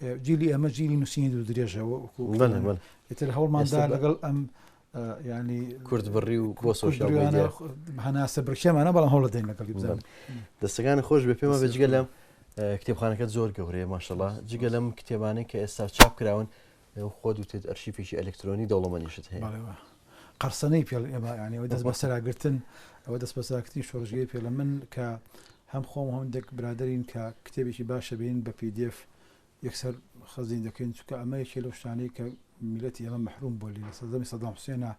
جيلي أما جيلي نسين دريجة بله يتر هول ما دار لقل أم يعني كرد بري وبوسو شاوبيديا هنا سبرشام أنا بلا هول دين لقل يبزم دستگان خوش بپیما بجگلم کتابخانەکەت زۆر گەورەیە ماشەڵڵا جگەلەم کتێبانەی کە ئێستا چاپ کراون خۆت وتێت ئەرشیفێکی ئەلکترۆنی دەوڵەمەندیشت هەیە قرصني بيل يعني ودس بسرعة قرتن ودس بسرعة كتير شورج جاي بيل من ك هم خوم هم دك برادرين ككتابي شي باشا بين بPDF يكسر خزين دكين شو كأما يشيل وشاني كملتي أمام محروم بولي صدام حسين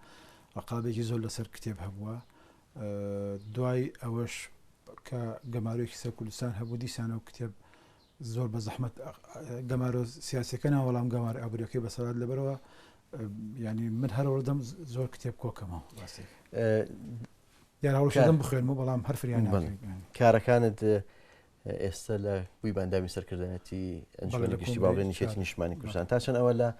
رقابي جزول لسر كتاب هبوا دواي أوش كجمارو يكسر كل سنة هبودي سنة وكتاب زور بزحمة جمارو سياسي كنا ولا هم جمار أبريكي بس هذا لبروا يعني من هالوردم زور كتاب كوكا ما بس يعني هالوش دم بخير مو بلام حرف يعني كارا كانت استلا بيبان دامي سركردنتي انجمن گشتي باڵێ نیشێتی نیشتمانی کوردستان تا چەند ئەوە لە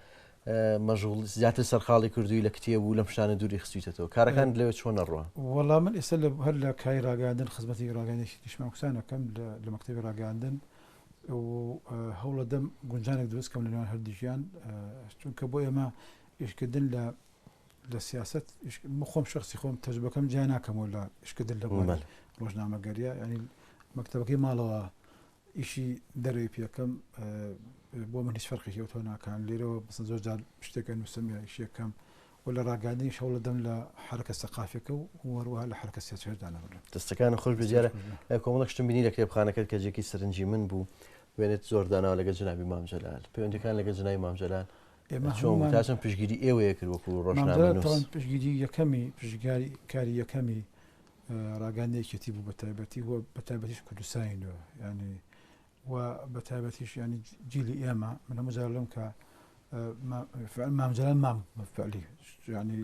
مەژغوڵ زیاتر سەرخاڵی کردووی لە کتێب و لەم شتانە دووری خستوویتەوە کارەکان لەوێ چۆن نەڕوە وەڵام من ئێستا هەر لە کای ڕاگەاندن خزمەتی ڕاگەاندنی نیشتمانی کوردستانەکەم لە مەکتەبی ڕاگەاندن و هەوڵە دەم گونجانێک دروست کەم لە نێوان هەردووکیان چونکە بۆ ئێمە ئیشکردن لە سیاست خۆم شخصی خۆم تەجربەکەم جیا ناکەمەوە لە ئیشکردن لە ڕۆژنامەگەریە ینی مەکتەبەکەی ماڵەوە ئیشی دەروی پێکەم بۆ من هیچ فەرقێکی ئەو تۆ ناکەن لێرەوە بەسەن زۆر جار شتێکە نووسم یا ئیشیەکەم و لە ڕاگەاندنیش هەوڵە دەم لە حرەکە سەقافیەکە و وەروەها لە حرەکە سیاسییەکدا نەبڕم دەستەکانە خۆش بجارە کۆمەڵێک شتم بینی لە کتێبخانەکەت کە جێکی سەرنجی من بوو وێنێت زۆر داناوە لەگەڵ جنابی مام جەلال پەیوەندیەکان لەگەڵ جنابی مام جەلال چۆن تاچەند پشتگیری ئێوەیە کرد وەکو ڕۆژنامەنووس پشتگیری یەکەمی پشتگیری کاری یەکەمی ڕاگەاندنێکێتی بوو بەتایبەتی وە بەتایبەتیش کوردستانیەوە ینی و بەتایبەتیش ینی جیلی ئێمە من هەموو جار لەم کە مام جەلال مام فعلی ینی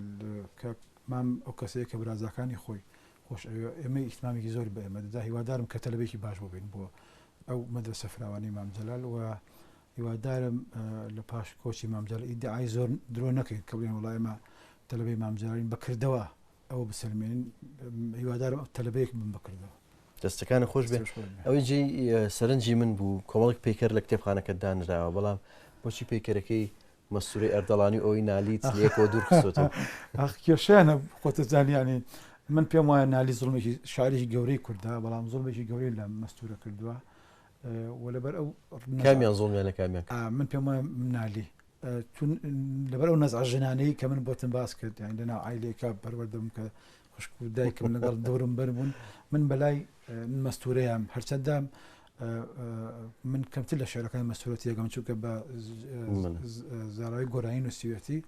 کە مام ئەو کەسەیە کە برازەکانی خۆی خۆش ئێمە ئیحتیمامێکی زۆر بە ئێمە دەدا هیوادارم کە تەلەبێکی باش بووبین بۆ ئەو مەدرسە فراوانی مام جەلال و هیوادارم لە پاش کۆچی مام جەلال ئیدعای زۆر درۆ نەکەین کە بڵێن وەڵای ئێمە تەلەبەی مام جەلالین بەکردەوە ئەوە بسلمێنین هیوادارم تەلەبەیەک بم بکردەوە دەستەکانە خۆش بێت ئەوەی جێ سەرنجی من بوو کۆمەڵێک پێکەر لە کتێبخانەکەت دانراوە بەڵام بۆچی پێکەرەکەی مەستوورەی ئەردەڵانی ئەوی نالیت لێکەوە دوور خستۆتەوە کێشیانە خۆتەزانیانی من پێم وایە نالی زوڵمێکی شاعریی گەورەی کوردە بەڵام زوڵمێکی گەورەی لە مەستوورە کردووە و لەبەر ئەو کامیان زوڵمیان لە کامیان من پێم وایە نالی لەبەر ئەو نەزع ژنانەی کە من بۆتم باس کرد یانی لەناو عایلێکە پەروەردەبووم کە خوشک و دایکم لەگەڵ دەورم بەربوون من بەلای مەستوورەیەم هەرچەندە من کەمتر لە شێعرەکانی مەستوورەتی یەکەم چونکە بە زاراوی گۆرانی نووسیوەتی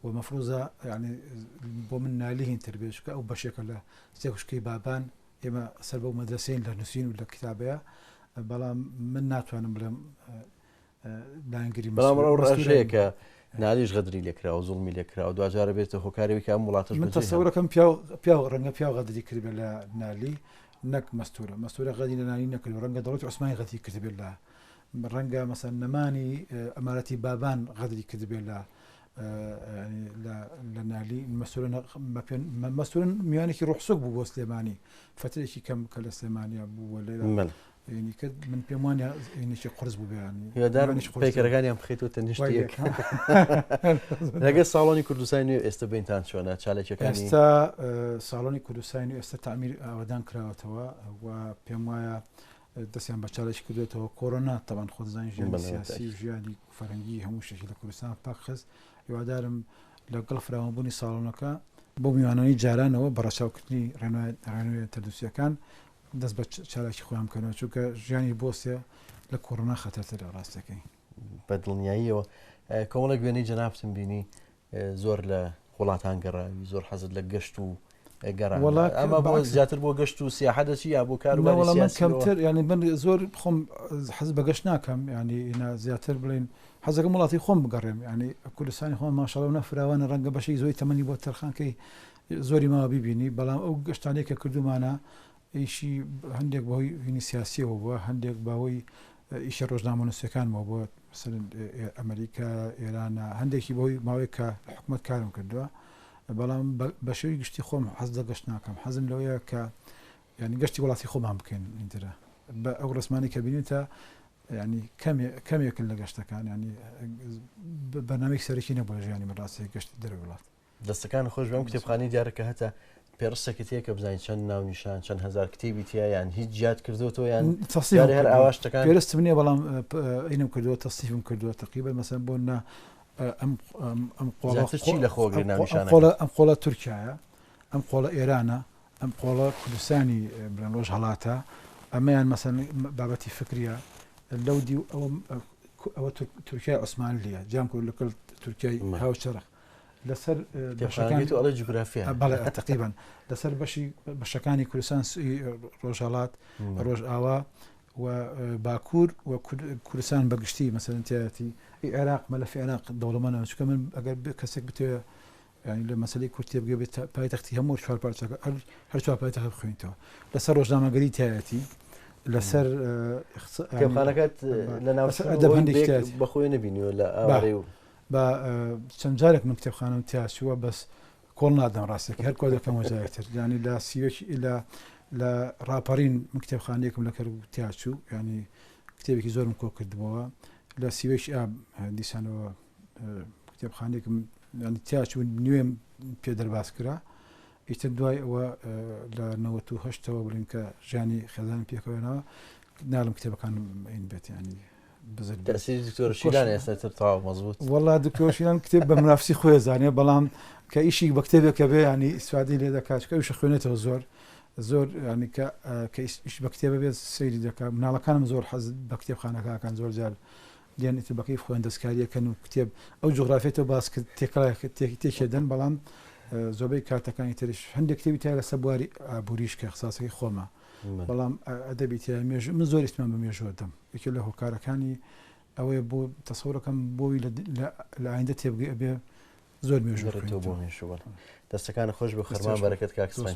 و مەفروزە یعنی بۆ من نالیهین تربێت چونکە ئەو بەشێکە لە سێ خوشکەی بابان ئێمە سەر بەو مەدرسەین لە نووسین و لە کتابەیە بەڵام من ناتوانم بڵێم دانگری بەڵام ئەو ڕێژەیە کە نالیش غەدری لێکرا و زوڵمی لێکرا و دوجارە بێتە هۆکارێکی کە وڵاتش من تەسەورەکەم پیا ڕەنگە پیا غەدری کردبێت لە نالی نەک مەستوورە غەدی لە نالی نەکرد و ڕەنگە دەوڵەتی عوسمانی غەدری کردبێت لە ڕەنگە مەسەن نەمانی ئەمارەتی بابان غەدری کردبێت لە نالی مەستوورن میوانێکی ڕوحسوک بوو بۆ سلێمانی فترێکی کەم کە لە سلێمانیا بوو لێرە من پێم وانە اینێکی قرس بوو بێیانی هیوادارم پێکەرەکانیان بخەیتەوە تەنیشتیەک لەگەڵ ساڵۆنی کوردستانی نوێ ئێستا بینتان چۆنە چالێکەکانی ئێستا ساڵۆنی کوردستانی ئێستا تەعمیر ئاوادان کراوەتەوە و پێم وایە دەستیان بە چالێکی کردوێتەوە کۆرۆنا تەوان خۆزانانی ژیانی سیاسی و ژیانی فەرەنگی هەموو شتێکی لە کوردستان پاک خست هیوادارم لەگەڵ فراوانبوونی ساڵۆنەکە بۆ میوانەوەی جارانەوە بەڕەچاوکردنی ڕێنوێ تەردوسیەکان دەست بە چالاکی خۆیان بکەنەوە چونکە ژیانی بۆسێ لە کۆڕۆنا خەتەرترە ڕاستەکەی بە دڵنیاییەوە کۆمەڵێک وێنەی جەنابتم بینی زۆر لە وڵاتان گەڕاوی زۆر حەزت لە گەشت و گەڕان ئەمە بۆ زیاتر بۆ گەشت و سیاحەتەچی یا بۆ کاروباری سیاسی کەمتر ینی من زۆر خۆم حەز بە گەشت ناکەم ینی زیاتر بڵین حەزەکەم وڵاتی خۆم بگەڕێم ینی کوردستانی خۆم ماشەڵە نەفراوانە ڕەنگە بەشی زۆری تەمەنی بۆ تەرخانکەی زۆری ماوە بیبینی بەڵام ئەو گەشتانەیە کە کردومانە ئیشی هەندێک بەهۆی هینی سیاسیەوە بووە هەندێک باوەی ئیشە ڕۆژنامە نووسەکانمەوە بۆ ئەمریکا ئێرانە هەندێکی بەهۆی ماوەیە کە حکوومەت کارم کردووە بەڵام بە شێوی گشتی خۆم حەز لە گەشت ناکەم حەزم لەوەیە کە ینی گەشتی وڵاتی خۆمان بکەین ئینترە بە ئەو ڕسمانی کە بینیتە ینی کەمێکن لە گەشتەکان ینی بەنامێک سەرکی نەبووە ژیانی مەڕاستی گەشتی دەرەوە وڵات دەستەکان خۆش بەم کتێبخانەی دیارەکە هەتا پێڕستێکت هەیە کە بزانین چەند ناونیشان چەند هەزار کتێبی تیا یان هیچ جیات کردوەوە یان هەر ئاواشتەکان پێرستم نییە بەڵام ئینم کردووە تەستیفم کردووە تقریبا مەسەن بۆ ئەم قۆڵە تورکایە ئەم قۆڵە ئێرانە ئەم قۆڵە کوردستانی بڵێن ڕۆژ هەڵاتە ئەمەیان مەسەن بابەتی فکریە لەو دی ئەوە تورکای عوسمانلیە جام کرد لەگەڵ تورکای هاوچەرخ لەسەر جوگرافیا تقریبا لەسەر بەشەکانی کوردستان ڕۆژهڵات ڕۆژ ئاوا و باکوور و کوردستان بەگشتی مەسەلەنتیەتی عێراق مەلەفی عێراق دەوڵەمەندە چونکە من ئەگەر کەسێک بتوێ ینی لە مەسەلەی کورتێ بگە بێت پایتەختی هەموو چوار پارچەکە هەر چوار پایتەخت بخوێنیتەوە لەسەر ڕۆژنامەگەری تایەتی لەسەر کتێبخانەکەت لە ناو بەخۆی نبینیوە لە ئاوارەی و بە چەند جارێک من کتێبخانەم تیاسووە بەس کۆڵ نادەم ڕاستێکی هەر کۆ دەکەم وەجارێکتر ینی لە سیوەکی لە ڕاپەڕین من کتێبخانەیەکم لە کەرگ تیاچوو ینی کتێبێکی زۆرم کۆ کردبەوە لە سیوەکی دیسانەوە کتێبخانەیەکم ینی تیاچوو نوێم پێ دەرباز کرا ئیتر دوای ئەوە لە 98ەوە بڵین کە ژیانی خێزانم پێکەوێنەوە ناڵم کتێبەکانم ئین بێت ینی وڵا دکتۆرشیان کتێب بە منافسی خۆی زانێ بەڵام کە ئیشی بە کتێبێکە بێ ینی ئیسفادی لێ دەکات کە وشە خوێنێتەوە زۆر ینی کە ئیش بە کتێبە بێت سەیری دەکات مناڵەکانم زۆر حەز بە کتێبخانەکەکان زۆر جار دیان ئیتر بەکەی خوێن دەستکاریەکەن و کتێب ئەو جوغرافێتەوە باس کرد تێکێدەن بەڵام زۆربەی کاتەکانی تریش هەندێک کتێبی تا لەسەر بواری ئابووریش کە اختصاصەکەی خۆمە بەڵام ئەدەبی تیا مێژوو من زۆر ئیتمان بە مێژووە دەم یەکێک لە هۆکارەکانی ئەوەیە بۆ تەسەوڕەکەم بۆی لە ئایندە تێبگەی ئەبێ زۆر مێژوو بۆ مێژووە دەستەکان خۆش بە خەرمان بەرەکەت کاکسمان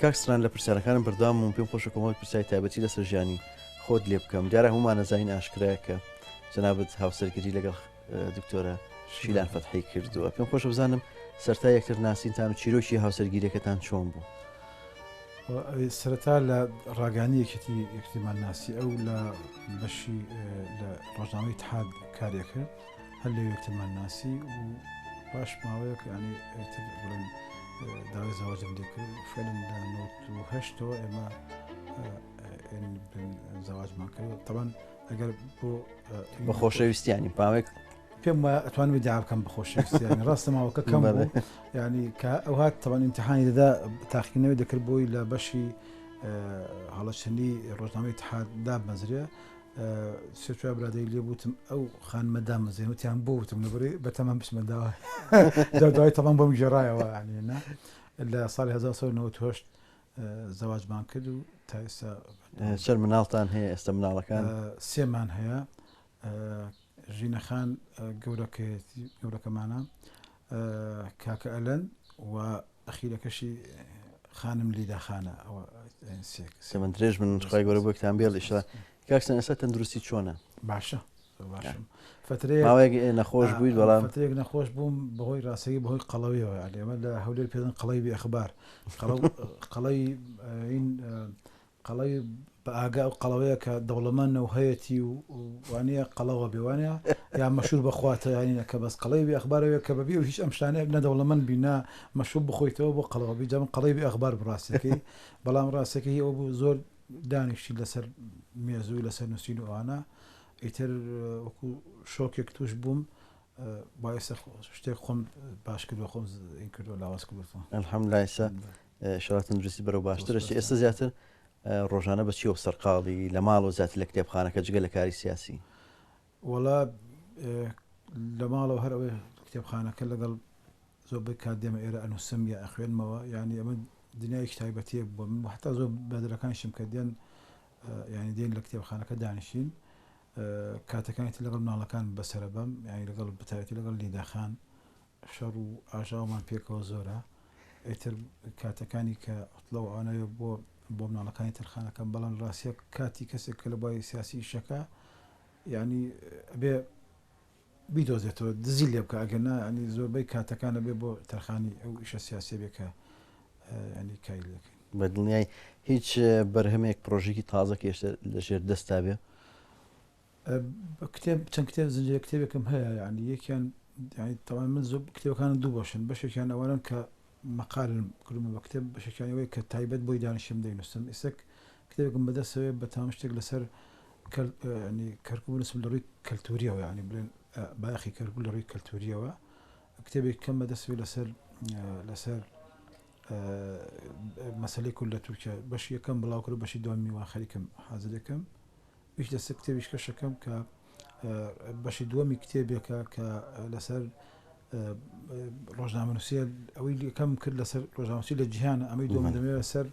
کاکسران لە پرسیارەکانم بەردەوام و پێم خۆشە کۆمەڵێک پرسیاری تایبەتی لەسەر ژیانی خۆت لێ بکەم دیارە هەمومان نەزانین ئاشکرایە کە جەنابەت هاوسەرگیری لەگەڵ دکتۆرە شیلان فەتحی کردووە پێم خۆشە بزانم سەرتا یەکتر ناسینتان و چیرۆکی هاوسەرگیریەکەتان چۆن بوو سەرەتا لە ڕاگانی یەکتیمان ناسی ئەو لە بەشی لە ڕۆژنامەی اتحاد کارێکە هەر لە یەکترمان ناسی و باش ماوەیەک ینی بڵێن داوای زەواجم لێ کرد فعلا لە 98ەوە ئێمە زەواجمان کرد طبعا ئەگەر بە خۆشەویستیانی پاوێک پێم ئەتوانم دیار بکەم بە خۆشەویستیانی ڕاستە ماوەکە کەم بوو ینی کە ئەو هات طبعا ئیمتیحانی دەدا تاقیکردنەوەی دەکرد بۆی لە بەشی هەڵەچەندی ڕۆژنامەی اتحاد دابمەزرێ سێ چوار برادەی لێ بوتم ئەو خانمە دامەزرێن وتیان بۆ وتم لەبەرەی بەتەمام بچمە داوای دوای تەمام بۆم گێڕایەوە ینی لە ساڵی 1998 زەواجمان کرد و تا ئێستا چەند مناڵتان هەیە ئێستا مناڵەکان سێمان هەیە ژینەخان گەورەکەمانە کاکە ئەلەن و ئەخیرەکەشی خانم لیدا خانە ئەوە سەمە درێژ من خی گەورە بۆ کتان بێڵ ئیشە کاکسن ئێستا تەندروستی چۆنە باشە باشم ماوەیەک نەخۆش بوویت بەڵام فترێک نەخۆش بووم بەهۆی ڕاستەکەی بەهۆی قەڵەویەوە ئەمە لە هەولێر پێدن قەڵەی بێخبار قەڵەی قەڵەی بە ئاگا و قەڵەوەیە کە دەوڵەمەندە و هەیەی و وانەیە قەڵەوە بێوانە یا مەشهور بەخواتە ینە کە بەس قەڵەی بێ ئەخبارەوە کە بەبێ و هیچ ئەم شتانەیە نەدەوڵەمەند بینا مەشهور بخۆیتەوە بۆ قەڵەوە بیجا من قەڵەی بێ ئەخبار بڕاستەکەی بەڵام ڕاستەکەی ئەوە بوو زۆر دانیشتی لەسەر مێزوو لەسەر نووسین و ئەوانە ئیتر وەکو شۆکێک توش بووم باعث شتێک خۆم باش کردووە خۆم این کردووە لاواز کردوەوە الحەمدولیلا ئێستا شەڕات تەندروستی بەرەو باشترەشی ئێستا زیاتر ڕۆژانە بەچی و سەرقاڵی لە ماڵ و زیاتر لە کتێبخانەکە جگە لە کاری سیاسی وەڵا لە ماڵەوە هەر ئەوەی کتێبخانەکە لەگەڵ زۆربەی کات دێمە ئێرە ئەنووسم یا ئەخوێنمەوە ینی ئەمە دنیایەکی تایبەتیە بۆ من حتا زۆر بەدرەکانشم کە دێن ینی دێن لە کتێبخانەکە دانیشین کاتەکانیتی لەگەڵ ماڵەکان بەسرە بەم ینی لەگەڵ بەتایەتی لەگەڵ لیداخان شەڕ و ئاژاومان پێکەوە زۆرە ئیتر کاتەکانی کە ئەڵە ئەوانەیە بۆ مناڵەکانی ترخانەکەم بەڵام ڕاستیە کاتی کەسێک کە لە بای سیاسی شەکە ینی ئەبێ بیدۆزێتەوە دزی لێ بکە ئەگەنا ینی زۆربەی کاتەکانە بێ بۆ تەرخانی ئەو ئیشە سیاسی بێکە ینی کای لەکەین بە دڵنیای هیچ بەرهەمێک پرۆژێکی تازە کێشتە لەژێر دەستا بێ کتێب چەند کتێب زنجیرە کتێبێکم هەیە ینی یەکیان تەواوی من زۆر کتێبەکان دوو باشن بەشێکیان ئەوانن کە مەقالم کردم بە کتێب بەشێکیانەوەی کە تایبەت بۆی دانیشتم دەینووسم ئێستا کتێبێکم بەدەستەوێ بە تام شتێک لەسەر ینی کەرکوب نووسم لە ڕووی کەلتوریەوە ینی بڵێن باخی کەرکوب لە ڕووی کەلتوریەوە کتێبێک کەم بەدەستوێ لەسەر مەسەلەی کورد لە تورکیا بەشی یەکەم بڵاو کرد بەشی دومی وا خەریکم حازر دەکەم هیچ دەستە کتێبیش کەشەکەم کە بەشی دووەمی کتێبێکە کە لەسەر ڕۆژنامەنووسیە ئەوەی یەکەم کرد لەسەر ڕۆژنامەنووسی لە جیهانە ئەمەی دووەم دەمەوێت سەر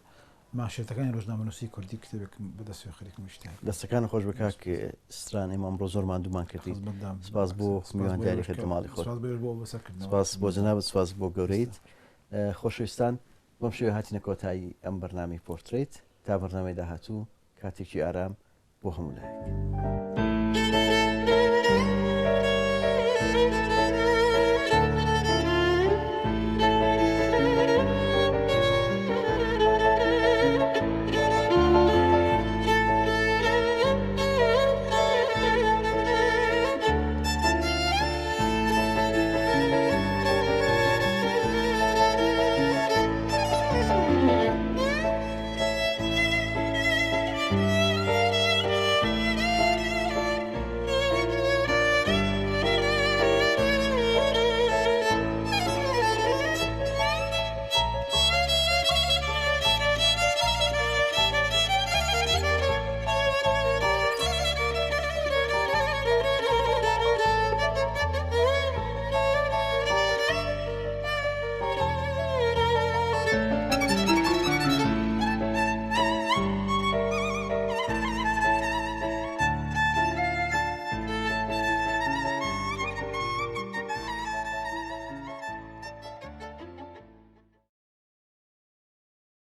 ماشێتەکانی ڕۆژنامەنووسی کوردی کتێبێکم بەدەستوێ خەریکم شتێک دەستەکان خۆش بکات کە ستران ئێمە ئەمڕۆ زۆر ماندوومان کردی سپاس بۆ میوانداریەکەت لە ماڵی خۆت سپاس بۆ جەنابەت سپاس بۆ گەورەیت خۆشەویستان بەم شێوە هاتینە کۆتایی ئەم بەرنامەی پۆرتڕێت تا بەرنامەی داهاتوو کاتێکی ئارام بۆ هەموو لایەک